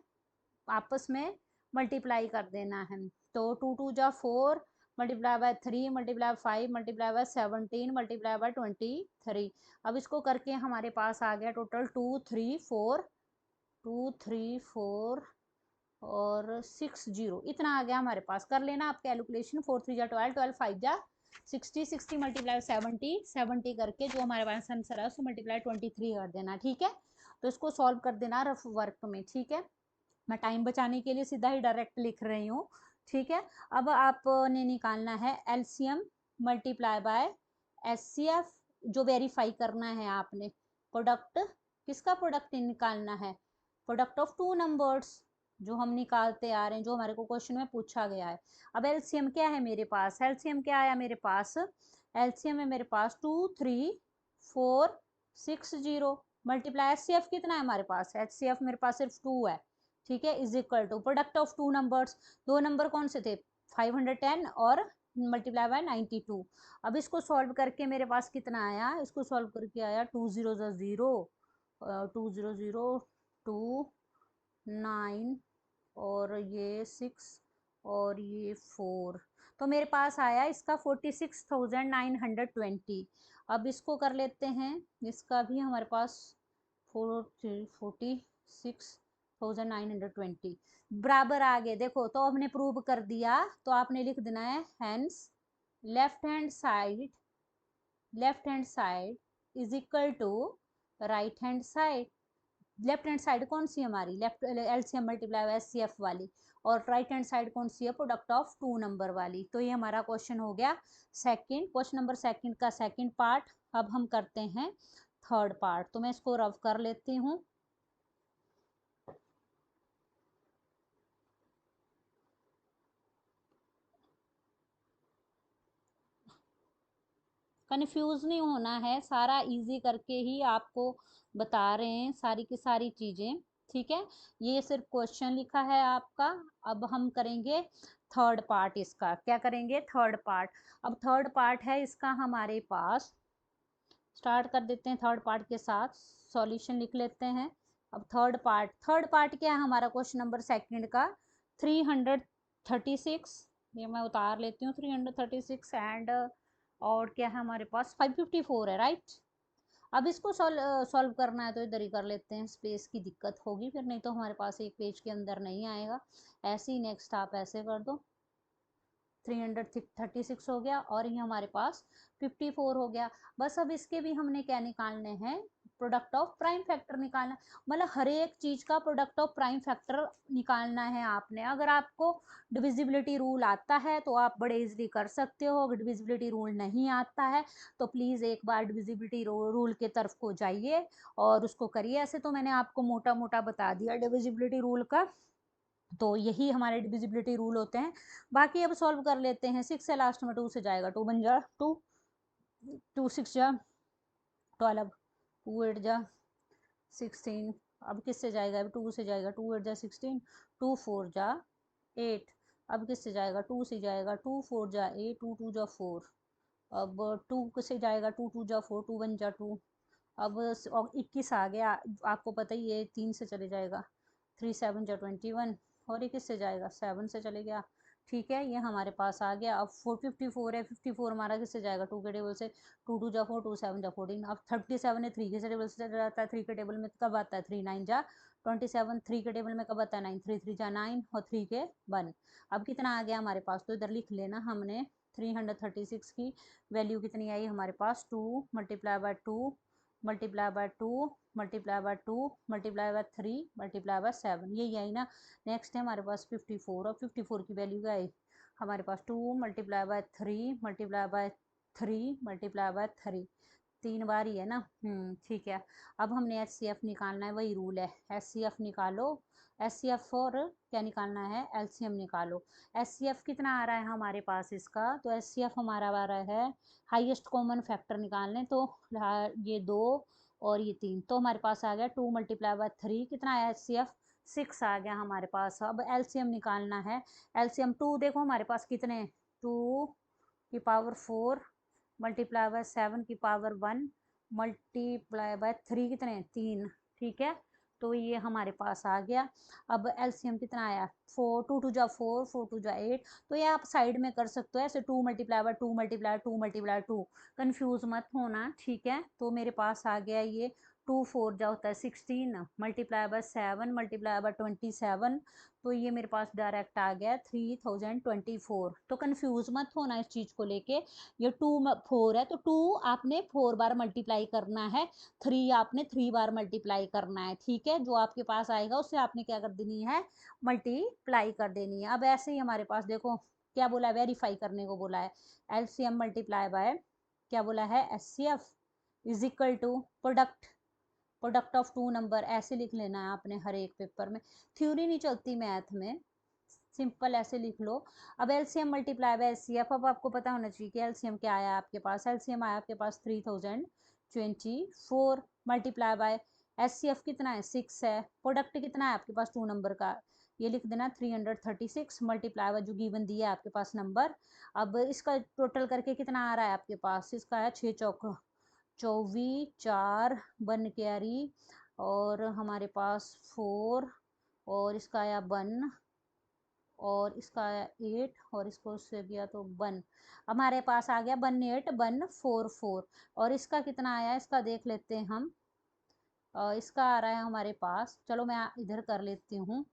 आपस में मल्टीप्लाई कर देना है। तो 2 2 जा 4, multiply by 3, multiply 5, multiply bye 17, multiply by 23। अब इसको करके हमारे पास आ गया टोटल 2 3 4, 2 3 4 और 6 0, इतना आ गया हमारे पास। कर लेना आप कैलकुलेशन, 4 3 जा 12, 12 5 जा 60, 60 मल्टीप्लाई 70, 70 करके जो हमारे पास आंसर है उसको मल्टीप्लाई 23 कर देना, ठीक है। तो इसको सॉल्व कर देना रफ वर्क में, ठीक है। मैं टाइम बचाने के लिए सीधा ही डायरेक्ट लिख रही हूँ, ठीक है। अब आपने निकालना है एलसीएम मल्टीप्लाई बाय एचसीएफ, जो वेरीफाई करना है आपने। प्रोडक्ट, किसका प्रोडक्ट निकालना है, प्रोडक्ट ऑफ टू नंबर्स, जो हम निकालते आ रहे हैं, जो हमारे को क्वेश्चन में पूछा गया है। अब एलसीएम क्या है मेरे पास, एलसीएम क्या आया मेरे पास, एलसीएम है मेरे पास 2 3 4 6 0, मल्टीप्लाई एचसीएफ कितना है हमारे पास, एचसीएफ मेरे पास सिर्फ 2 है, ठीक है, is equal to product of two numbers. दो नंबर कौन से थे, 510 और मल्टीप्लाई बाय 92। अब इसको सॉल्व करके मेरे पास कितना आया, इसको सॉल्व करके आया 2 0 0, 2 0 0 2 9 और ये 6 और ये 4, तो मेरे पास आया इसका 46,920। अब इसको कर लेते हैं, इसका भी हमारे पास 46,920 बराबर आ गए। देखो तो हमने प्रूव कर दिया, तो आपने लिख देना है hence left hand side, left hand side is equal to right hand side. Left hand side कौन सी हमारी, लेफ्ट एलसीएम मल्टीप्लाई एचसीएफ वाली, और राइट हैंड साइड कौन सी है, प्रोडक्ट ऑफ टू नंबर वाली। तो ये हमारा क्वेश्चन हो गया सेकंड, क्वेश्चन नंबर सेकंड का सेकंड पार्ट। अब हम करते हैं थर्ड पार्ट, तो मैं इसको रफ कर लेती हूँ। कंफ्यूज नहीं होना है, सारा इजी करके ही आपको बता रहे हैं सारी की सारी चीजें, ठीक है। ये सिर्फ क्वेश्चन लिखा है आपका। अब हम करेंगे थर्ड पार्ट, इसका क्या करेंगे, थर्ड पार्ट। अब थर्ड पार्ट है इसका हमारे पास, स्टार्ट कर देते हैं थर्ड पार्ट के साथ, सॉल्यूशन लिख लेते हैं। अब थर्ड पार्ट, थर्ड पार्ट क्या है हमारा क्वेश्चन नंबर सेकंड का, 336, ये मैं उतार लेती हूँ 336 एंड और क्या है हमारे पास 554 है, राइट। अब इसको सॉल्व करना है तो इधर ही कर लेते हैं, स्पेस की दिक्कत होगी फिर, नहीं तो हमारे पास एक पेज के अंदर नहीं आएगा। ऐसे ही नेक्स्ट आप ऐसे कर दो, 336 हो गया और ये हमारे पास 54 हो गया। बस अब इसके भी हमने क्या निकालने हैं, प्रोडक्ट ऑफ प्राइम फैक्टर निकालना, मतलब हर एक चीज का प्रोडक्ट ऑफ प्राइम फैक्टर निकालना है आपने। अगर आपको डिविजिबिलिटी रूल आता है तो आप बड़े इजीली कर सकते हो, अगर डिविजिबिलिटी रूल नहीं आता है तो प्लीज एक बार डिविजिबिलिटी रूल के तरफ को जाइए और उसको करिए। ऐसे तो मैंने आपको मोटा मोटा बता दिया डिविजिबिलिटी रूल का, तो यही हमारे डिविजिबिलिटी रूल होते हैं। बाकी अब सॉल्व कर लेते हैं, 6 है लास्ट में, 2 से जाएगा, 2 बन जा 2, 2 6 जा 12, 2 8 जा 16, अब किससे जाएगा, अब 2 से जाएगा, 2 8 जा 16, 2 4 जा 8, अब किससे जाएगा, 2 से जाएगा, 2 4 जा 8, 2 2 जा 4, अब 2 से जाएगा, 2 2 जा 4, 2 1 जा 2, अब 21 आ गया, आपको पता ही है 3 से चले जाएगा, 3 7 जा 21, और ये किससे जाएगा 7 से चले गया। ठीक है, ये हमारे पास आ गया। अब 454 है, 54 हमारा किससे जाएगा 2 के टेबल से, 2 2 जा 4, 2 7 जा 14। अब 37 है, 3 के टेबल से चला जाता है, 3 के टेबल में कब आता है 3 9 जा 27, 3 के टेबल में कब आता है 9, 3 3 जा 9 और 3 के 1। अब कितना आ गया हमारे पास, तो इधर लिख लेना हमने 336 की वैल्यू कितनी आई हमारे पास, 2 multiply by 2 multiply by 2 multiply by 2 multiply by 3 multiply by 7, यही आई ना। नेक्स्ट है हमारे पास 54, और 54 की वैल्यू क्या आई हमारे पास, 2 multiply by 3 multiply by 3 multiply by 3, 3 बार ही है ना। ठीक है। अब हमने HCF निकालना है, वही रूल है, HCF निकालो। HCF और क्या निकालना है, LCM निकालो। HCF कितना आ रहा है हमारे पास इसका, तो HCF हमारा आ रहा है हाईएस्ट कॉमन फैक्टर निकालने, तो ये 2 और ये 3, तो हमारे पास आ गया 2 मल्टीप्लाई बाय 3, कितना है HCF 6 आ गया हमारे पास। अब LCM निकालना है। LCM 2 देखो हमारे पास कितने, 2 की पावर 4 मल्टीप्लाई बाय 7 की पावर 1 मल्टीप्लाई बाय 3 कितने 3। ठीक है, तो ये हमारे पास आ गया। अब LCM कितना आया 4, 2 2 जा 4, 4 2 जा 8, तो ये आप साइड में कर सकते हो ऐसे, 2 multiply by 2 multiply 2 multiply 2, confuse मत होना। ठीक है, तो मेरे पास आ गया ये 2 4 जा होता है 16 मल्टीप्लाई बाय 7 मल्टीप्लाई बाय 27, तो ये मेरे पास डायरेक्ट आ गया 3024। तो कंफ्यूज मत होना इस चीज़ को लेके, ये 2 4 है तो 2 आपने 4 बार मल्टीप्लाई करना है, 3 आपने 3 बार मल्टीप्लाई करना है। ठीक है, जो आपके पास आएगा उससे आपने क्या कर देनी है, मल्टीप्लाई कर देनी है। अब ऐसे ही हमारे पास देखो क्या बोला है, वेरीफाई करने को बोला है, LCM मल्टीप्लाई बाय क्या बोला है, HCF is equal to product, product of 2 number, ऐसे लिख लेना है आपने हर एक पेपर में, थ्योरी नहीं चलती मैथ में, सिंपल ऐसे लिख लो। अब LCM मल्टीप्लाई बाय HCF, अब आपको पता होना चाहिए कि LCM क्या आया आपके पास, LCM आया आपके पास 3024 मल्टीप्लाई बाय HCF कितना है 6 है, प्रोडक्ट कितना है आपके पास 2 नंबर का, ये लिख देना 336 मल्टीप्लाई बाय जो गिवन दिया है आपके पास नंबर। अब इसका टोटल करके कितना आ रहा है आपके पास, इसका है 6 चौक 24, 4 1 कैरी, और हमारे पास 4, और इसका आया 1, और इसका आया 8, और इसको उससे गया तो 1, हमारे पास आ गया 18144। और इसका कितना आया, इसका देख लेते हैं हम, इसका आ रहा है हमारे पास, चलो मैं इधर कर लेती हूँ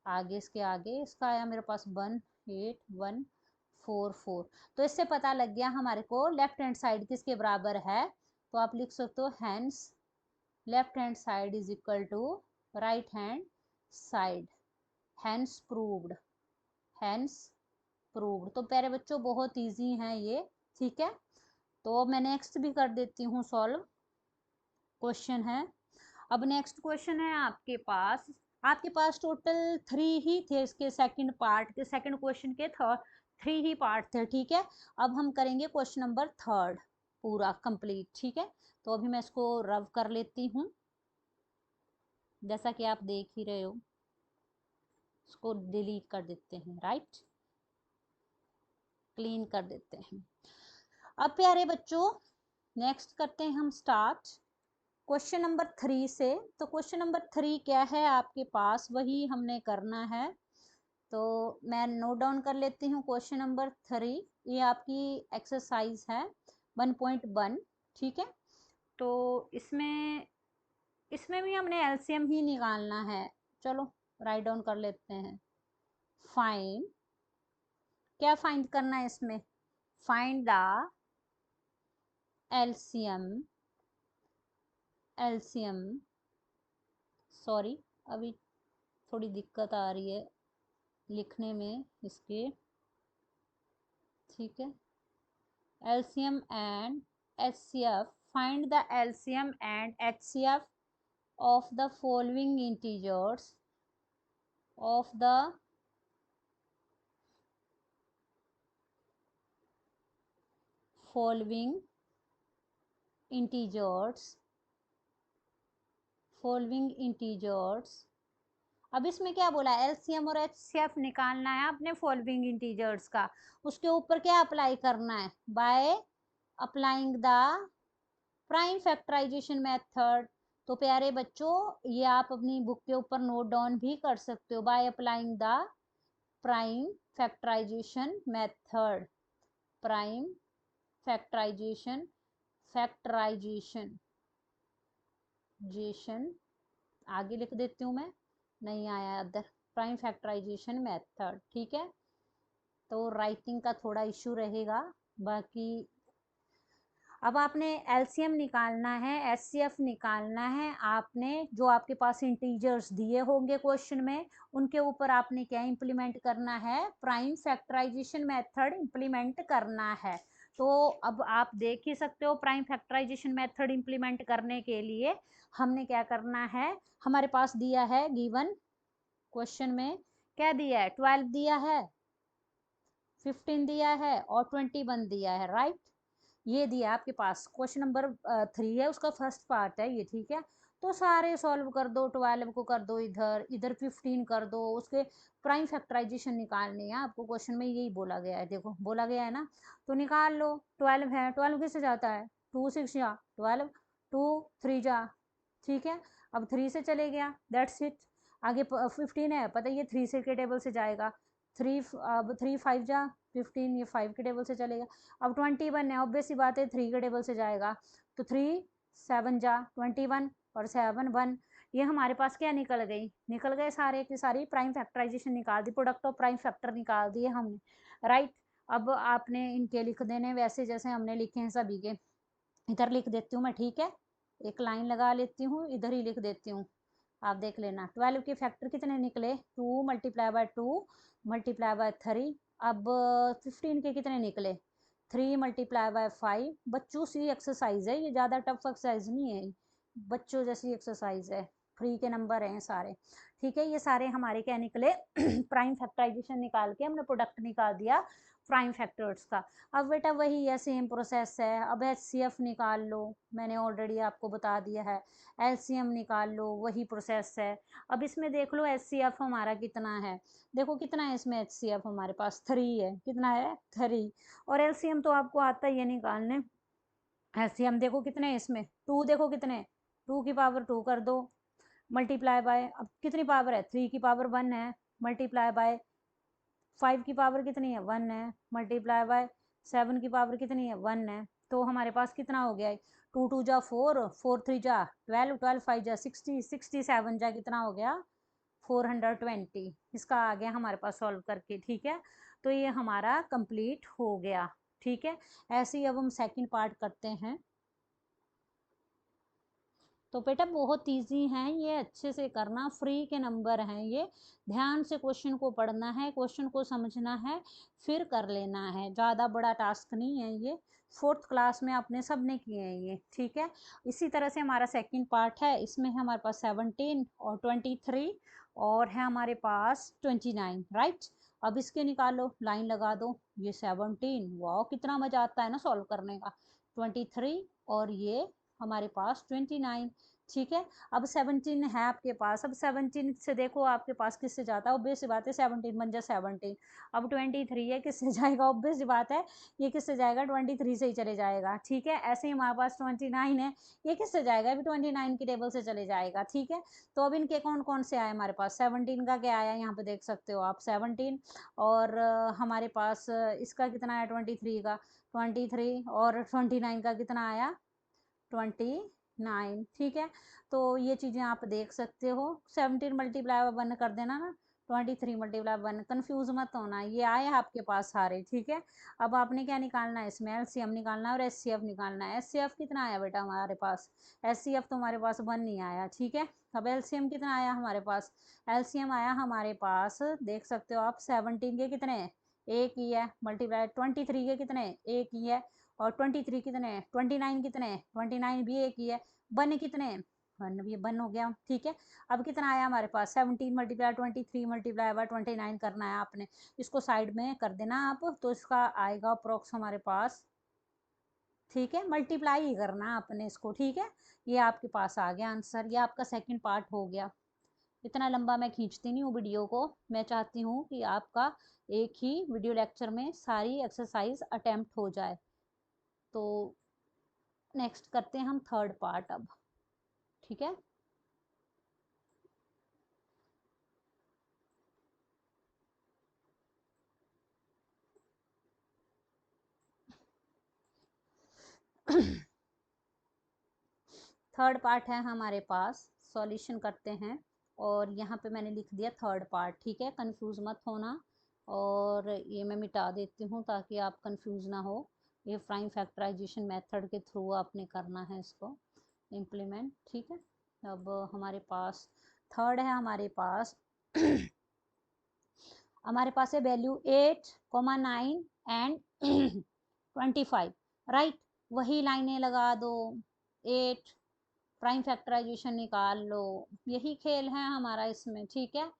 आगे, इसके आगे इसका आया मेरे पास 18144। तो इससे पता लग गया हमारे को लेफ्ट हैंड साइड किसके बराबर है, तो आप लिख सकते हो hence left hand side is equal to right hand side, hence proved, hence proved. तो प्यारे बच्चों बहुत इजी है ये। ठीक है, तो मैं नेक्स्ट भी कर देती हूँ सॉल्व, क्वेश्चन है। अब नेक्स्ट क्वेश्चन है आपके पास टोटल 3 ही थे, इसके सेकंड पार्ट के, सेकंड क्वेश्चन के 3 ही पार्ट थे। ठीक है, अब हम करेंगे क्वेश्चन नंबर 3 पूरा कंप्लीट। ठीक है, तो अभी मैं इसको रब कर लेती हूँ, जैसा कि आप देख ही रहे हो, इसको डिलीट कर देते हैं, राइट, क्लीन कर देते हैं। अब प्यारे बच्चों नेक्स्ट करते हैं हम स्टार्ट क्वेश्चन नंबर 3 से। तो क्वेश्चन नंबर 3 क्या है आपके पास, वही हमने करना है, तो मैं नोट डाउन कर लेती हूँ क्वेश्चन नंबर 3, ये आपकी एक्सरसाइज है 1.1। ठीक है, तो इसमें इसमें भी हमने LCM ही निकालना है, चलो राइट डाउन कर लेते हैं। फाइंड, क्या फाइंड करना है इसमें, find the LCM, LCM sorry अभी थोड़ी दिक्कत आ रही है लिखने में इसके। ठीक है, LCM and HCF, find the LCM and HCF of the following integers, of the following integers, following integers। अब इसमें क्या बोला है, LCM और HCF निकालना है अपने फॉलोइंग इंटीजर्स का, उसके ऊपर क्या अप्लाई करना है, by applying the prime factorisation method. तो प्यारे बच्चों, ये आप अपनी बुक के ऊपर नोट डाउन भी कर सकते हो। By applying the prime factorisation method, prime factorization, factorization जेशन, आगे लिख देती हूँ मैं, नहीं आया अदर, प्राइम फैक्टराइजेशन मेथड। ठीक है, तो राइटिंग का थोड़ा इशू रहेगा। बाकी अब आपने एलसीएम निकालना है, एचसीएफ निकालना है। आपने जो आपके पास इंटीजर्स दिए होंगे क्वेश्चन में, उनके ऊपर आपने क्या इंप्लीमेंट करना है, प्राइम फैक्टराइजेशन मेथड इंप्लीमेंट करना है। तो अब आप देख ही सकते हो, प्राइम फैक्टराइजेशन मेथड इंप्लीमेंट करने के लिए हमने क्या करना है, हमारे पास दिया है गिवन क्वेश्चन में, क्या दिया है, 12 दिया है, 15 दिया है और 21 दिया है, राइट। ये दिया आपके पास, क्वेश्चन नंबर 3 है, उसका फर्स्ट पार्ट है ये। ठीक है, तो सारे सॉल्व कर दो, 12 को कर दो इधर, इधर 15 कर दो, उसके प्राइम फैक्टराइजेशन निकालनी है आपको। क्वेश्चन में यही बोला गया है, देखो बोला गया है ना, तो निकाल लो। 12 है, 12 किससे जाता है, 2 6 जा 12, 2 3 जा, ठीक है। अब 3 से चले गया, दैट्स इट। आगे 15 है, पता है ये 3 से के टेबल से जाएगा, 3 अब 3 5 जा 15, ये 5 के टेबल से चलेगा। अब 21 है, ऑब्वियस सी बात है 3 के टेबल से जाएगा, तो 3 7 जा 21 और 7 1, ये हमारे पास क्या निकल गई, निकल गए सारे की सारी प्राइम फैक्टराइजेशन निकाल दी, प्रोडक्ट ऑफ प्राइम फैक्टर निकाल दिए हमने, राइट। अब आपने इनके लिख देने वैसे जैसे हमने लिखे हैं सभी के, इधर लिख देती हूँ मैं, ठीक है, एक लाइन लगा लेती हूँ, इधर ही लिख देती हूँ, आप देख लेना। 12 के फैक्टर कितने निकले, 2 मल्टीप्लाई बाय 2 मल्टीप्लाई बाय 3। अब 15 के कितने निकले, 3 मल्टीप्लाई बाय 5। बच्चों सी एक्सरसाइज है ये, ज़्यादा टफ एक्सरसाइज नहीं है, बच्चों जैसी एक्सरसाइज है, फ्री के नंबर हैं सारे। ठीक है, ये सारे हमारे क्या निकले प्राइम फैक्टराइजेशन निकाल के हमने प्रोडक्ट निकाल दिया प्राइम फैक्टर्स का। अब बेटा वही है, सेम प्रोसेस है। अब एचसीएफ निकाल लो, मैंने ऑलरेडी आपको बता दिया है, एलसीएम निकाल लो, वही प्रोसेस है। अब इसमें देख लो एचसीएफ हमारा कितना है, देखो कितना है इसमें, एचसीएफ हमारे पास 3 है, कितना है 3, और एलसीएम तो आपको आता ही है निकालने। एलसीएम देखो कितने हैं इसमें, 2, देखो कितने, 2 की पावर 2 कर दो, मल्टीप्लाई बाय, अब कितनी पावर है, 3 की पावर 1 है, मल्टीप्लाई बाय 5 की पावर कितनी है, 1 है, मल्टीप्लाई बाय 7 की पावर कितनी है, 1 है। तो हमारे पास कितना हो गया है, 2 2 जा 4, 4 3 जा 12, 12 5 जा 60, 67 जा कितना हो गया, 420। इसका आ गया हमारे पास सॉल्व करके। ठीक है, तो ये हमारा कंप्लीट हो गया। ठीक है, ऐसे ही अब हम सेकंड पार्ट करते हैं। तो बेटा बहुत इजी हैं ये, अच्छे से करना, फ्री के नंबर हैं ये, ध्यान से क्वेश्चन को पढ़ना है, क्वेश्चन को समझना है, फिर कर लेना है, ज़्यादा बड़ा टास्क नहीं है ये, 4th क्लास में आपने सब ने किए हैं ये। ठीक है, इसी तरह से हमारा सेकंड पार्ट है, इसमें है हमारे पास 17 और 23 और है हमारे पास 29, राइट। अब इसके निकालो, लाइन लगा दो, ये 17, वाह कितना मजा आता है ना सॉल्व करने का, 23 और ये हमारे पास 29। ठीक है, अब 17 है आपके पास, अब 17 से देखो आपके पास किससे जाता है, ऑब्वियस सी बात है 17 बन जा 17। अब 23 है, किससे जाएगा, ऑब्वियस सी बात है ये किससे जाएगा, 23 से ही चले जाएगा। ठीक है, ऐसे ही हमारे पास 29 है, ये किससे जाएगा, अभी 29 की टेबल से चले जाएगा। ठीक है, तो अब इनके कौन कौन से आए हमारे पास, 17 का क्या आया, यहाँ पे देख सकते हो आप 17, और हमारे पास इसका कितना आया 23 का, 23 और 29 का कितना आया 29। ठीक है, तो ये चीज़ें आप देख सकते हो, 17 मल्टीप्लाई 1 कर देना ना, 23 मल्टीप्लाई 1, कन्फ्यूज मत होना, ये आए आपके पास सारे। ठीक है, अब आपने क्या निकालना है, इसमें एलसीएम निकालना है और एचसीएफ निकालना है। एचसीएफ कितना आया बेटा हमारे पास, एचसीएफ तो हमारे पास 1 नहीं आया। ठीक है, अब एलसीएम कितना आया हमारे पास, एलसीएम आया हमारे पास, देख सकते हो आप, 17 के कितने, एक ही है, मल्टीप्लाई 23 के कितने, एक ही है, और 23 कितने, 29 कितने, 29 भी एक ही है, 1 कितने, 1 भी 1 हो गया। ठीक है, अब कितना आया हमारे पास, 17 मल्टीप्लाई 23 मल्टीप्लाई बाय 29 करना है आपने, इसको साइड में कर देना आप, तो इसका आएगा अप्रोक्स हमारे पास। ठीक है, मल्टीप्लाई ही करना आपने इसको। ठीक है, ये आपके पास आ गया आंसर, ये आपका सेकंड पार्ट हो गया। इतना लंबा मैं खींचती नहीं हूँ वीडियो को, मैं चाहती हूँ कि आपका एक ही वीडियो लेक्चर में सारी एक्सरसाइज अटेम्प्ट हो जाए। तो नेक्स्ट करते हैं हम थर्ड पार्ट अब। ठीक है। थर्ड पार्ट है हमारे पास, सॉल्यूशन करते हैं। और यहाँ पे मैंने लिख दिया थर्ड पार्ट, ठीक है, कंफ्यूज मत होना। और ये मैं मिटा देती हूँ ताकि आप कंफ्यूज ना हो। ये प्राइम फैक्टराइजेशन मेथड के थ्रू आपने करना है इसको इम्प्लीमेंट, ठीक है। अब हमारे पास थर्ड है, हमारे पास हमारे पास है वैल्यू 8, 9 एंड 25, राइट। वही लाइनें लगा दो, 8 प्राइम फैक्टराइजेशन निकाल लो, यही खेल है हमारा इसमें, ठीक है।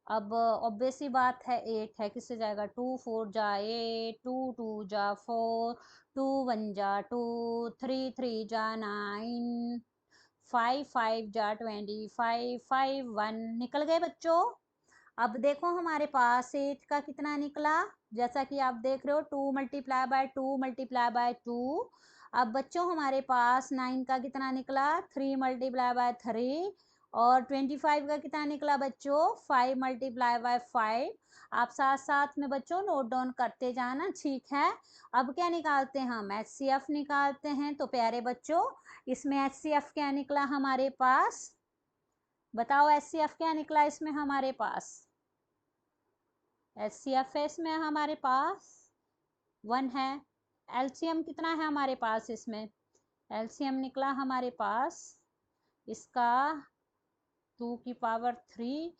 अब ऑब्वियस सी बात है, 8 है किससे जाएगा, 2 4 जा 8, 2 2 जा 4, 2 1 जा 2, 3 3 जा 9, 5 5 जा 25, 5 1 निकल गए बच्चों। अब देखो हमारे पास 8 का कितना निकला, जैसा कि आप देख रहे हो 2 मल्टीप्लाई बाय 2 मल्टीप्लाई बाय 2। अब बच्चों हमारे पास 9 का कितना निकला, 3 मल्टीप्लाई बाय 3। और 25 का कितना निकला बच्चों, 5 मल्टीप्लाई बाय 5। आप साथ साथ में बच्चों नोट डाउन करते जाना, ठीक है। अब क्या निकालते हैं हम, HCF निकालते हैं। तो प्यारे बच्चों, इसमें HCF क्या निकला हमारे पास, बताओ HCF क्या निकला इसमें हमारे पास। HCF है इसमें हमारे पास 1 है। LCM कितना है हमारे पास इसमें, LCM निकला हमारे पास इसका 2 की पावर 3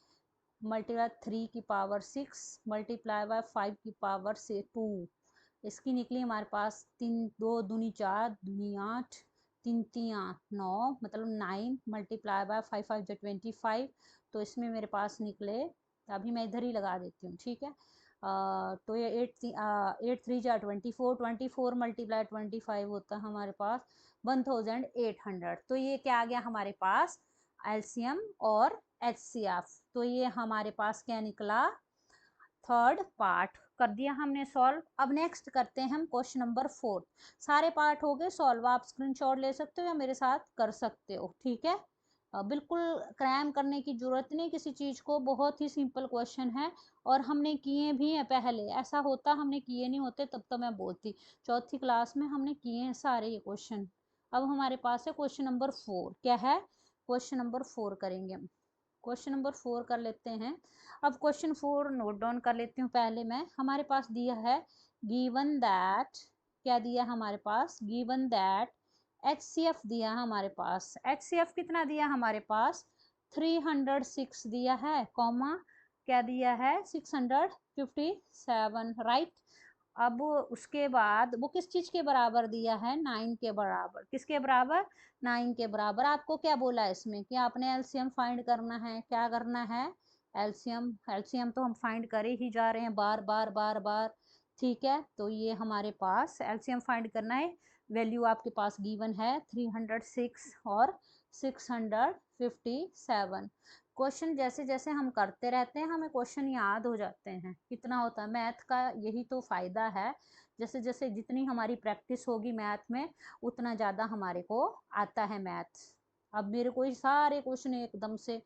मल्टीप्लाई 3 की पावर 6 मल्टीप्लाई बाय 5 की पावर से 2। इसकी निकली हमारे पास 3 2 दूनी 4 दूनी 8 3 3 8 9, मतलब 9 मल्टीप्लाई बाय 5 5 जो 25। तो इसमें मेरे पास निकले, अभी मैं इधर ही लगा देती हूँ, ठीक है। तो ये 8 3 जा 24, 24 मल्टीप्लाई 25 होता है हमारे पास 1800। तो ये क्या आ गया हमारे पास, एलसीएम और HCF। तो ये हमारे पास क्या निकला, थर्ड पार्ट कर दिया हमने सॉल्व। अब नेक्स्ट करते हैं हम क्वेश्चन नंबर 4। सारे पार्ट हो गए सॉल्व, आप स्क्रीनशॉट ले सकते हो या मेरे साथ कर सकते हो, ठीक है। बिल्कुल क्रैम करने की जरूरत नहीं किसी चीज को, बहुत ही सिंपल क्वेश्चन है। और हमने किए भी हैं पहले, ऐसा होता हमने किए नहीं होते तब तो मैं बोलती, चौथी क्लास में हमने किए हैं सारे ये क्वेश्चन। अब हमारे पास है क्वेश्चन नंबर 4, क्या है, क्वेश्चन नंबर 4 करेंगे हम। क्वेश्चन नंबर 4 कर लेते हैं। अब क्वेश्चन 4 नोट डाउन कर लेती हूँ पहले मैं। हमारे पास दिया है गिवन दैट, क्या दिया हमारे पास, गिवन दैट HCF दिया हमारे पास। HCF कितना दिया हमारे पास, 306 दिया है, कॉमा क्या दिया है, 657, राइट। अब उसके बाद वो किस चीज के बराबर दिया है, 9 के बराबर, किसके बराबर, 9 के बराबर। आपको क्या बोला है इसमें कि आपने एलसीएम फाइंड करना है, क्या करना है, एलसीएम। एलसीएम तो हम फाइंड करे ही जा रहे हैं बार बार बार बार, ठीक है। तो ये हमारे पास एलसीएम फाइंड करना है। वैल्यू आपके पास गिवन है 306 और 657। क्वेश्चन जैसे जैसे हम करते रहते हैं हमें क्वेश्चन याद हो जाते हैं, कितना होता है मैथ का, यही तो फायदा है। जैसे जैसे जितनी हमारी प्रैक्टिस होगी मैथ में, उतना ज़्यादा हमारे को आता है मैथ। अब मेरे को सारे क्वेश्चन एकदम से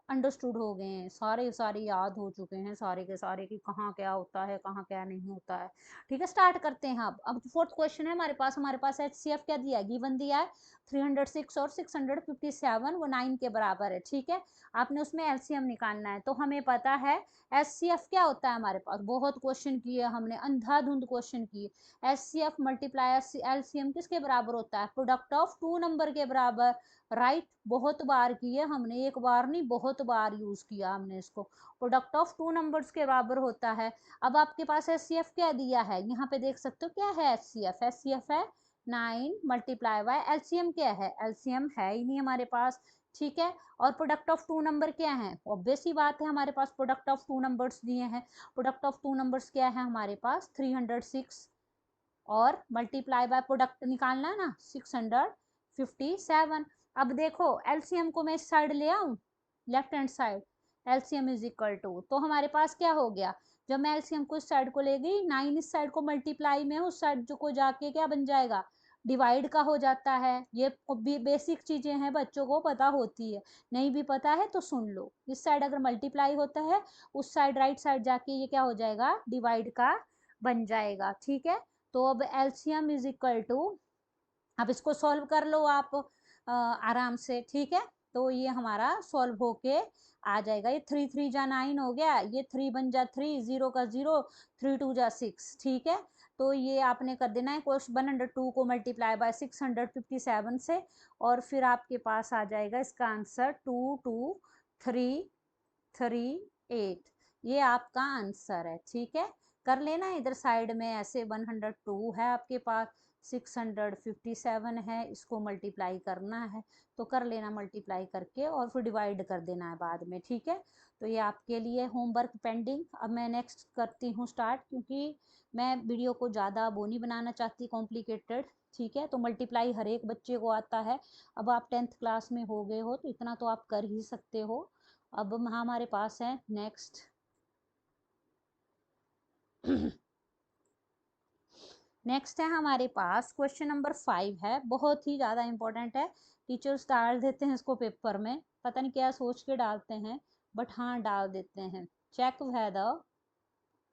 अंडरस्टूड हो गए हैं, सारे सारे याद हो चुके हैं सारे के सारे, कि कहाँ क्या होता है कहाँ क्या नहीं होता है, ठीक है। स्टार्ट करते हैं। अब फोर्थ क्वेश्चन है हमारे पास HCF क्या दिया है, गिवन दिया है 306 और 657, वो 9 के बराबर है, ठीक है। आपने उसमें LCM निकालना है। तो हमें पता है HCF क्या होता है, हमारे पास बहुत क्वेश्चन किए हमने, अंधाधुंध क्वेश्चन किए। HCF मल्टीप्लाई LCM किसके बराबर होता है, प्रोडक्ट ऑफ 2 नंबर के बराबर, राइट। बहुत बार किए हमने, एक बार नहीं बहुत बार यूज किया हमने इसको। प्रोडक्ट ऑफ 2 नंबर्स के बराबर होता है। अब आपके पास HCF क्या दिया है, यहाँ पे देख सकते हो क्या है HCF, HCF है 9 मल्टीप्लाई बाय LCM क्या है, LCM है ही नहीं हमारे पास, ठीक है। और प्रोडक्ट ऑफ 2 नंबर क्या है, ऑब्वियस ही बात है हमारे पास प्रोडक्ट ऑफ 2 नंबर्स दिए हैं। प्रोडक्ट ऑफ 2 नंबर्स क्या है हमारे पास, 306 और मल्टीप्लाई बाय प्रोडक्ट निकालना है ना, 657। अब देखो एलसीएम को मैं इस साइड ले आऊं, left hand side, LCM is equal to, तो हमारे पास क्या हो गया, जब मैं एलसीएम को इस साइड को ले गई 9 इस साइड को मल्टीप्लाई में उस साइड जो को जाके क्या बन जाएगा डिवाइड का हो जाता है। ये बेसिक चीजें हैं, बच्चों को पता होती है, नहीं भी पता है तो सुन लो। इस साइड अगर मल्टीप्लाई होता है, उस साइड राइट साइड जाके ये क्या हो जाएगा, डिवाइड का बन जाएगा। ठीक है, तो अब एलसीएम इज इक्वल टू, अब इसको सॉल्व कर लो आप आराम से। ठीक है, तो ये हमारा सॉल्व होके आ जाएगा। ये 3 3 जा 9 हो गया, ये 3 बन जा 3, 0 का 0, 3 2 जा 6। ठीक है, तो ये आपने कर देना है, क्वेश्चन 102 को मल्टीप्लाई बाय 657 से, और फिर आपके पास आ जाएगा इसका आंसर 22338। ये आपका आंसर है। ठीक है, कर लेना इधर साइड में ऐसे, 102 है आपके पास, 657 है, इसको मल्टीप्लाई करना है, तो कर लेना मल्टीप्लाई करके, और फिर डिवाइड कर देना है बाद में। ठीक है, तो ये आपके लिए होमवर्क पेंडिंग। अब मैं नेक्स्ट करती हूँ स्टार्ट, क्योंकि मैं वीडियो को ज़्यादा वो नहीं बनाना चाहती कॉम्प्लिकेटेड। ठीक है, तो मल्टीप्लाई हर एक बच्चे को आता है। अब आप 10th क्लास में हो गए हो, तो इतना तो आप कर ही सकते हो। अब हमारे पास है नेक्स्ट नेक्स्ट है हमारे पास क्वेश्चन नंबर 5 है, बहुत ही ज़्यादा इंपॉर्टेंट है। टीचर्स डाल देते हैं इसको पेपर में, पता नहीं क्या सोच के डालते हैं, बट हाँ डाल देते हैं।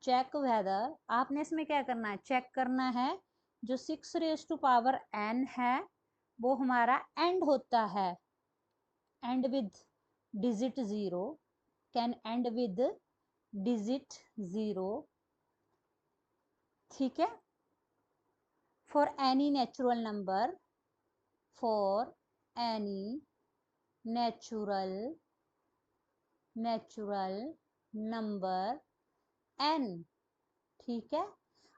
चेक वेदर आपने इसमें क्या करना है, चेक करना है जो 6 raised to power n है, वो हमारा एंड होता है, and with digit 0, can and with digit 0। ठीक है, for any natural number, for any natural number n। ठीक है,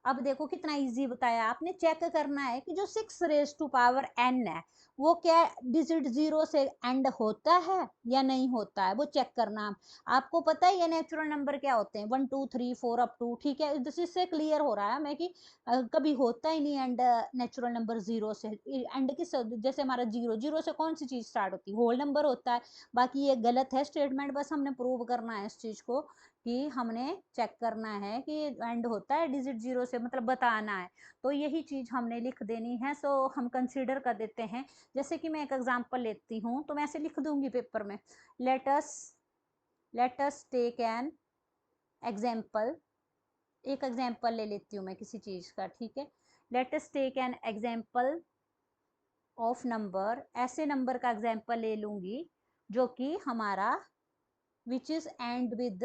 अब देखो कितना इजी बताया आपने। चेक करना है कि जो 6 raised to power n है, वो क्या डिजिट 0 से एंड होता है या नहीं होता है, वो चेक करना। आपको पता है ये नेचुरल नंबर क्या होते हैं, 1 2 3 4 अप टू। ठीक है, इससे क्लियर हो रहा है हमें कि कभी होता ही नहीं एंड नेचुरल नंबर 0 से। एंड किस, जैसे हमारा 0 0 से कौन सी चीज स्टार्ट होती है, होल नंबर होता है। बाकी ये गलत है स्टेटमेंट, बस हमने प्रूव करना है इस चीज को, कि हमने चेक करना है कि एंड होता है डिजिट 0 से, मतलब बताना है। तो यही चीज हमने लिख देनी है। सो हम कंसीडर कर देते हैं, जैसे कि मैं एक एग्जांपल लेती हूँ, तो मैं ऐसे लिख दूंगी पेपर में, let us take an example. एक एग्जांपल ले लेती हूँ मैं किसी चीज का। ठीक है, let us take an example of number, ऐसे नंबर का एग्जांपल ले लूंगी जो कि हमारा which is end with,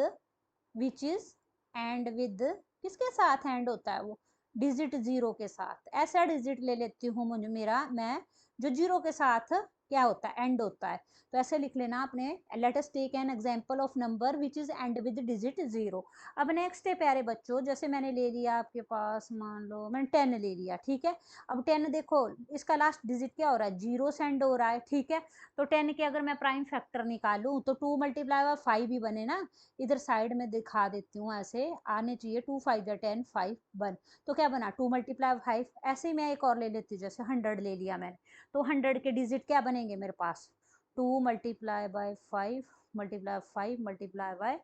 which is end with, किसके साथ एंड होता है वो, डिजिट 0 के साथ। ऐसा डिजिट ले लेती हूँ मुझे, मेरा मैं, जो 0 के साथ क्या होता है, एंड होता है। तो ऐसे लिख लेना आपने, let us take an example of number which is end with digit 0। अब नेक्स्ट है प्यारे बच्चों, जैसे मैंने ले लिया आपके पास, मान लो मैंने 10 ले लिया। ठीक है, अब 10 देखो, इसका लास्ट डिजिट क्या हो रहा है, 0 से एंड हो रहा है। ठीक है, तो 10 के अगर मैं प्राइम फैक्टर निकालूं, तो 2 मल्टीप्लाई बाय 5 ही बने ना। इधर साइड में दिखा देती हूँ, ऐसे आने चाहिए, 2 5 जा 10, 5 1, तो क्या बना, 2 मल्टीप्लाई 5। ऐसे ही मैं एक और ले लेती हूँ, जैसे 100 ले लिया मैंने, तो 100 के डिजिट क्या बनेंगे मेरे पास, 2 multiply bye 5 multiply 5 multiply bye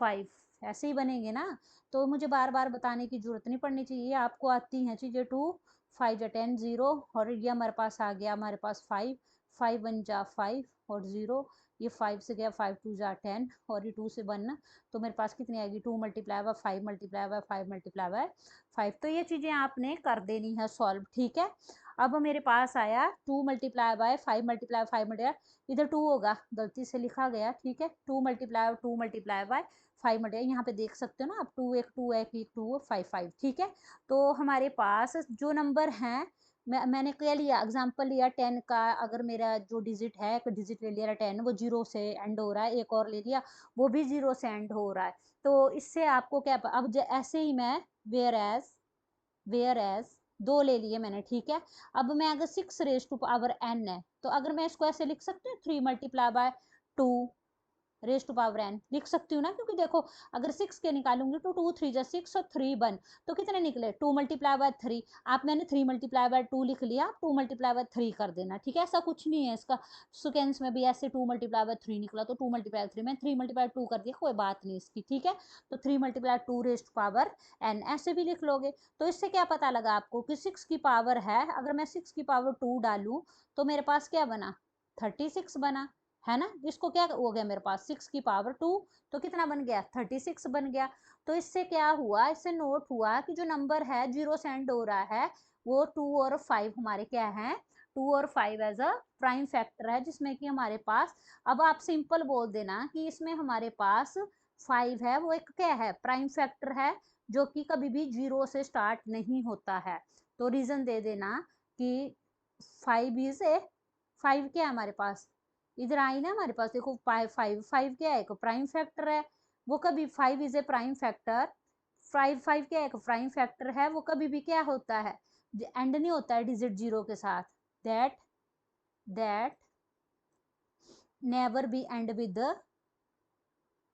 5, ऐसे ही बनेंगे ना। तो मुझे बार बार बताने की जरूरत नहीं पड़नी चाहिए, आपको आती हैं चीजें। 2 5 जा 10 0, और ये हमारे पास आ गया, हमारे पास 5 5 1 जा 5 और 0, ये 5 से गया, 5 2 जा 10, और ये 2 से 1 ना, तो मेरे पास कितनी आएगी, 2 multiply bye 5 multiply bye 5 multiply bye 5। तो ये चीजें आपने कर देनी है सॉल्व। ठीक है, अब मेरे पास आया 2 मल्टीप्लाई बाय 5 मल्टीप्लाई 5 मल्टीप्लाई, इधर 2 होगा, गलती से लिखा गया। ठीक है, 2 मल्टीप्लाई बाय 5 मल्टीप्लाई, यहाँ पे देख सकते हो ना आप, 2 एक 2 एक 2 5 5। ठीक है, तो हमारे पास जो नंबर हैं, मैंने क्या लिया, एग्जांपल लिया 10 का। अगर मेरा जो डिजिट है, एक डिजिट ले लिया 10, वो 0 से एंड हो रहा है, एक और ले लिया, वो भी 0 से एंड हो रहा है। तो इससे आपको क्या, अब ऐसे ही मैं वेयर एज दो ले लिए मैंने। ठीक है, अब मैं अगर 6 raised to power n है, तो अगर मैं इसको ऐसे लिख सकती हूँ, 3 multiply by 2, raise to power n लिख सकती हूँ ना, क्योंकि देखो अगर 6 के निकालूंगी तो 2 3 जा 6 और 3 1, तो कितने निकले 2 मल्टीप्लाई बाय 3। आप मैंने 3 मल्टीप्लाई बाय 2 लिख लिया, 2 मल्टीप्लाई बाय 3 कर देना, ठीक है। ऐसा कुछ नहीं है इसका, सेकेंड्स में भी ऐसे 2 मल्टीप्लाई बाय 3 निकला तो 2 मल्टीप्लाई 3, मैं 3 मल्टीप्लाई 2 कर दिया, कोई बात नहीं इसकी, ठीक है। तो 3 multiply 2 raise to power n ऐसे भी लिख लोगे। तो इससे क्या पता लगा आपको कि 6 की पावर है, अगर मैं 6 की पावर 2 डालूं तो मेरे पास क्या बना 36 बना, है ना। इसको क्या हो गया मेरे पास 6 की पावर 2, तो कितना बन गया 36 बन गया। तो इससे क्या हुआ, इससे नोट हुआ कि जो नंबर है जीरो से एंड हो रहा है वो 2 और 5 हमारे क्या है, 2 और 5 एज अ प्राइम फैक्टर है, जिसमें कि हमारे पास, अब आप सिंपल बोल देना कि इसमें हमारे पास 5 है, वो एक क्या है प्राइम फैक्टर है, जो कि कभी भी जीरो से स्टार्ट नहीं होता है। तो रीजन दे देना कि 5 इज ए, 5 क्या है हमारे पास, इधर आई ना हमारे पास, देखो 5 क्या है एक प्राइम फैक्टर है, वो कभी 5 इज ए प्राइम फैक्टर, 5 क्या है एक प्राइम फैक्टर है, वो कभी भी क्या होता है एंड नहीं होता है डिजिट जीरो के साथ, that that never be end with the,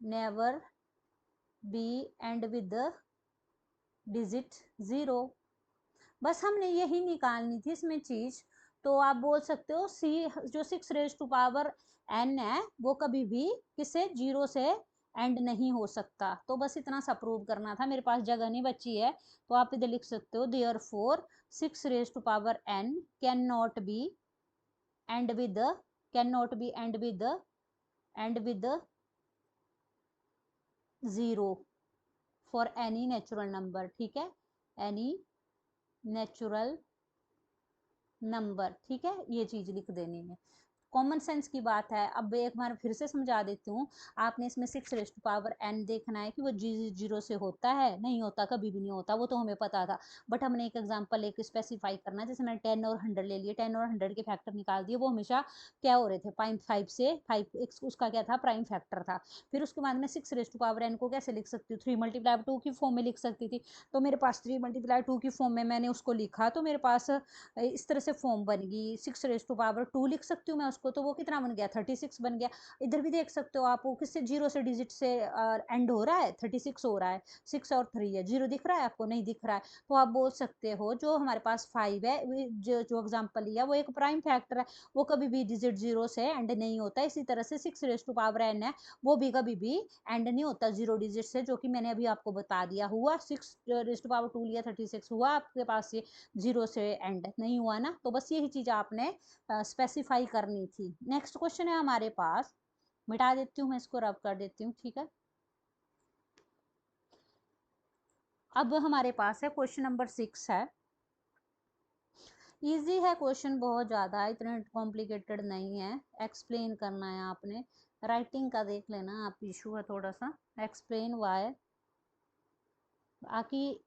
never be end with the digit zero. बस हमने यही निकालनी थी इसमें चीज। तो आप बोल सकते हो सी जो 6 रेज टू पावर n है वो कभी भी किससे जीरो से एंड नहीं हो सकता। तो बस इतना सा प्रूव करना था, मेरे पास जगह नहीं बची है, तो आप इधर लिख सकते हो therefore 6 raise to power n can not be end with, can not be end with, end with zero for any natural number, ठीक है, एनी नेचुरल नंबर, ठीक है, ये चीज लिख देनी है। कॉमन सेंस की बात है। अब एक बार फिर से समझा देती हूँ, आपने इसमें 6 रेज टू पावर n देखना है कि वो जीरो से होता है, नहीं होता, कभी भी नहीं होता, वो तो हमें पता था। बट हमने एक एग्जांपल एक स्पेसिफाई करना है, जैसे मैंने 10 और 100 ले लिए, 10 और 100 के फैक्टर निकाल दिए, वो हमेशा क्या हो रहे थे 5 से 5 उसका क्या था प्राइम फैक्टर था। फिर उसके बाद में 6 रेज टू पावर n को कैसे लिख सकती हूँ 3 मल्टीप्लाई 2 की फॉर्म में लिख सकती थी। तो मेरे पास 3 मल्टीप्लाई 2 की फॉर्म में मैंने उसको लिखा, तो मेरे पास इस तरह से फॉर्म बन गई। 6 रेज टू पावर 2 लिख सकती हूँ मैं उसको, तो वो कितना बन गया 36 बन गया। इधर भी देख सकते हो आप, वो किससे जीरो से डिजिट से एंड हो रहा है, 36 हो रहा है, 6 और 3 है, जीरो दिख रहा है आपको, नहीं दिख रहा है। तो आप बोल सकते हो जो हमारे पास 5 है, जो एग्जाम्पल लिया वो एक प्राइम फैक्टर है, वो कभी भी डिजिट जीरो से एंड नहीं होता। इसी तरह से 6 रेज टू पावर n है, वो भी कभी भी एंड नहीं होता जीरो डिजिट से, जो कि मैंने अभी आपको बता दिया। हुआ 6 रेज टू पावर 2 लिया 36 हुआ आपके पास, ये जीरो से एंड नहीं हुआ ना। तो बस यही चीज आपने स्पेसिफाई करनी थी। नेक्स्ट क्वेश्चन है हमारे पास, मिटा देती हूँ मैं इसको, रब कर देती हूँ, ठीक है। अब हमारे पास है क्वेश्चन नंबर 6 है, इजी है क्वेश्चन, बहुत ज़्यादा इतना कॉम्प्लिकेटेड नहीं है। एक्सप्लेन करना है आपने, राइटिंग का देख लेना आप, इशू है थोड़ा सा। एक्सप्लेन वाई, बाकी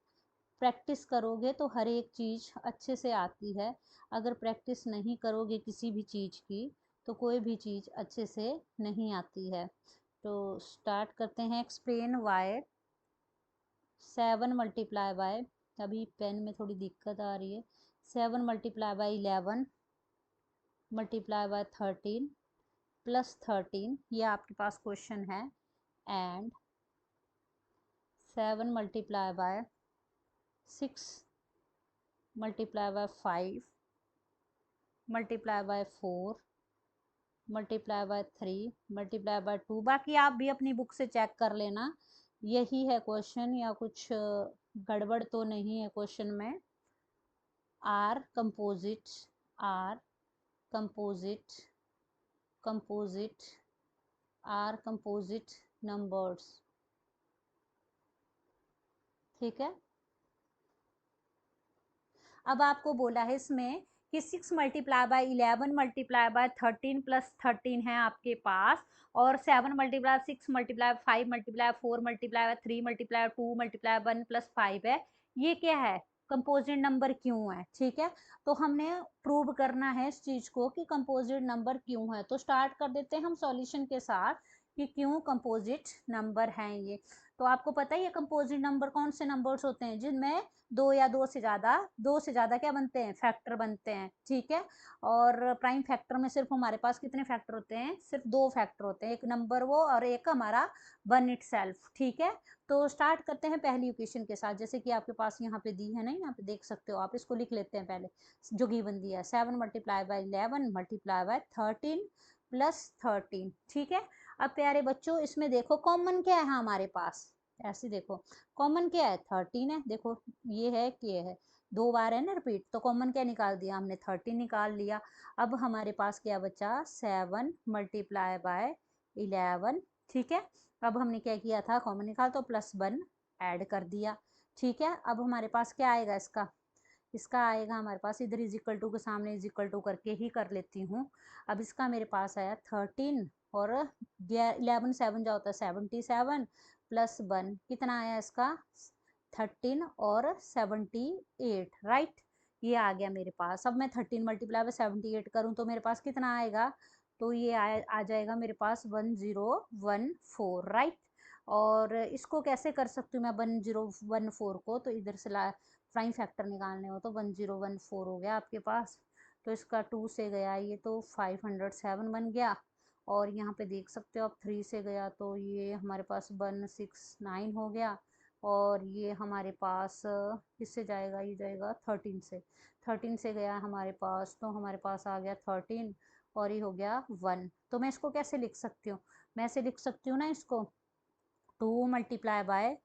प्रैक्टिस करोगे तो हर एक चीज़ अच्छे से आती है, अगर प्रैक्टिस नहीं करोगे किसी भी चीज़ की तो कोई भी चीज़ अच्छे से नहीं आती है। तो स्टार्ट करते हैं। एक्सप्लेन वाई 7 मल्टीप्लाई बाय, अभी पेन में थोड़ी दिक्कत आ रही है, 7 multiply by 11 multiply by 13 plus 13, ये आपके पास क्वेश्चन है। And 7 multiply bye 6 multiply bye 5 multiply bye 4 multiply by 3 multiply by 2। बाकी आप भी अपनी बुक से चेक कर लेना, यही है क्वेश्चन, या कुछ गड़बड़ तो नहीं है क्वेश्चन में। Are composite, are composite, composite, are composite numbers, ठीक है। अब आपको बोला है इसमें कि 6 multiply by 11 multiply by 13 plus 13 है आपके पास, और 7 multiply 6 multiply 5 multiply 4 multiply 3 multiply 2 multiply 1 plus 5 है, ये क्या है कंपोजिट नंबर क्यों है, ठीक है। तो हमने प्रूव करना है इस चीज को कि कंपोजिट नंबर क्यों है। तो स्टार्ट कर देते हैं हम सॉल्यूशन के साथ। कि क्यों कंपोजिट नंबर हैं ये। तो आपको पता है ये कंपोजिट नंबर कौन से नंबर्स होते हैं, जिनमें दो या दो से ज़्यादा क्या बनते हैं, फैक्टर बनते हैं, ठीक है। और प्राइम फैक्टर में सिर्फ हमारे पास कितने फैक्टर होते हैं, सिर्फ दो फैक्टर होते हैं, एक नंबर वो और एक हमारा वन इटसेल्फ, ठीक है। तो स्टार्ट करते हैं पहली इक्वेशन के साथ, जैसे कि आपके पास यहाँ पे दी है ना, यहाँ पे देख सकते हो आप, इसको लिख लेते हैं पहले जो गिवन दिया है, 7 multiply by 11 multiply by 13 plus 13, ठीक है। अब प्यारे बच्चों इसमें देखो कॉमन क्या है हमारे पास, ऐसे देखो कॉमन क्या है, 13 है, देखो ये है कि ये है, दो बार है ना रिपीट, तो कॉमन क्या निकाल दिया हमने, 13 निकाल लिया। अब हमारे पास क्या बचा, 7 मल्टीप्लाई बाय 11, ठीक है। अब हमने क्या किया था, कॉमन निकाल तो प्लस 1 ऐड कर दिया, ठीक है। अब हमारे पास क्या आएगा इसका, इसका आएगा हमारे पास, इधर इज इक्वल टू के सामने इज इक्वल टू करके ही कर लेती हूँ। अब इसका मेरे पास आया 13 और 11 7 जा होता है 77 प्लस 1 कितना आया इसका, 13 और 78, राइट। ये आ गया मेरे पास। अब मैं 13 मल्टीप्लाई बाय 78 करूँ तो मेरे पास कितना आएगा, तो ये आ जाएगा मेरे पास 1014, राइट। और इसको कैसे कर सकती हूँ मैं 1014 को, तो इधर से प्राइम फैक्टर निकालने हो तो 1014 हो गया आपके पास, तो इसका 2 से गया ये तो 507 बन गया। और यहाँ पे देख सकते हो आप 3 से गया तो ये हमारे पास 169 हो गया। और ये हमारे पास किससे जाएगा, ये जाएगा 13 से, 13 से गया हमारे पास, तो हमारे पास आ गया 13 और ये हो गया 1। तो मैं इसको कैसे लिख सकती हूँ, मैं ऐसे लिख सकती हूँ ना इसको, 2 multiply by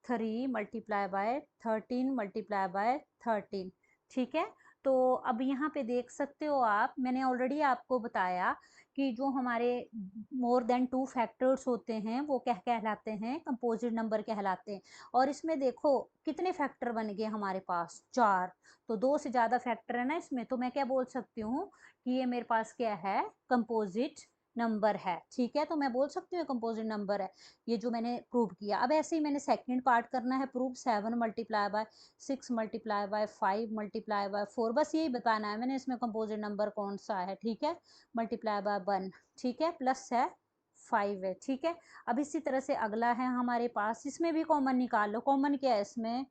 3 multiply by 13 multiply by 13, ठीक है। तो अब यहाँ पे देख सकते हो आप, मैंने ऑलरेडी आपको बताया कि जो हमारे मोर देन टू फैक्टर्स होते हैं वो क्या कहलाते हैं, कंपोजिट नंबर कहलाते हैं। और इसमें देखो कितने फैक्टर बन गए हमारे पास, चार। तो दो से ज़्यादा फैक्टर है ना इसमें, तो मैं क्या बोल सकती हूँ कि ये मेरे पास क्या है, कंपोजिट नंबर है, ठीक है। तो मैं बोल सकती हूँ कंपोजिट नंबर है, ये जो मैंने प्रूव किया। अब ऐसे ही मैंने सेकंड पार्ट करना है prove, 7 multiply bye 6 multiply bye 5 multiply bye 4, बस यही बताना है मैंने इसमें कंपोजिट नंबर कौन सा है, ठीक है। मल्टीप्लाई बाय 1, ठीक है, प्लस है 5 है, ठीक है। अब इसी तरह से अगला है हमारे पास, इसमें भी कॉमन निकाल लो, कॉमन क्या है इसमें,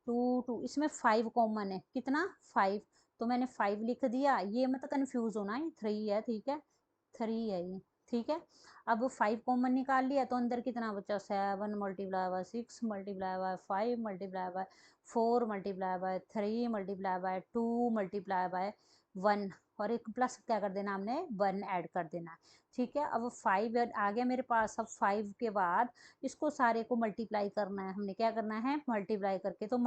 2 इसमें 5 कॉमन है, कितना 5, तो मैंने 5 लिख दिया, ये मत कंफ्यूज होना, ये 3 है, ठीक है, 3 है ये, ठीक है। अब 5 कॉमन निकाल लिया तो अंदर कितना बचा, 7 multiply bye 6 multiply bye 5 multiply bye 4 multiply by 3 multiply by 2 multiply bye 1, और एक प्लस क्या कर देना हमने, 1 ऐड कर देना है, ठीक है। अब 5 आ गया मेरे पास। अब 5 के बाद इसको सारे को मल्टीप्लाई करना है, हमने क्या करना है, मल्टीप्लाई करके, तो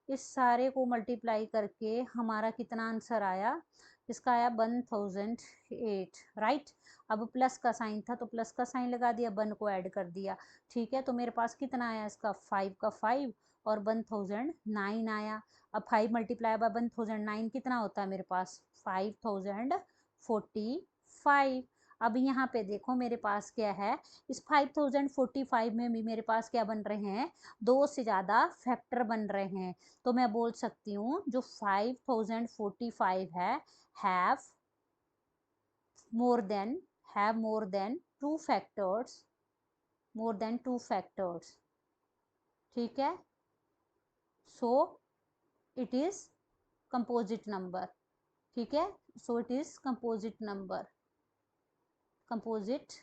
इस सारे को मल्टीप्लाई करके हमारा कितना आंसर आया, इसका आया 1008, राइट। अब प्लस का साइन था तो प्लस का साइन लगा दिया, 1 को ऐड कर दिया, ठीक है। तो मेरे पास कितना आया इसका, 5 का 5 और 1009 आया। अब 5 मल्टीप्लाई बाय 1009 कितना होता है मेरे पास, 5045। अब यहाँ पे देखो मेरे पास क्या है, इस 5045 में भी मेरे पास क्या बन रहे हैं, दो से ज़्यादा फैक्टर बन रहे हैं। तो मैं बोल सकती हूँ जो 5045 है, have more than more than two factors, more than two factors, ठीक है। So it is composite number, ठीक है। So it is composite number, composite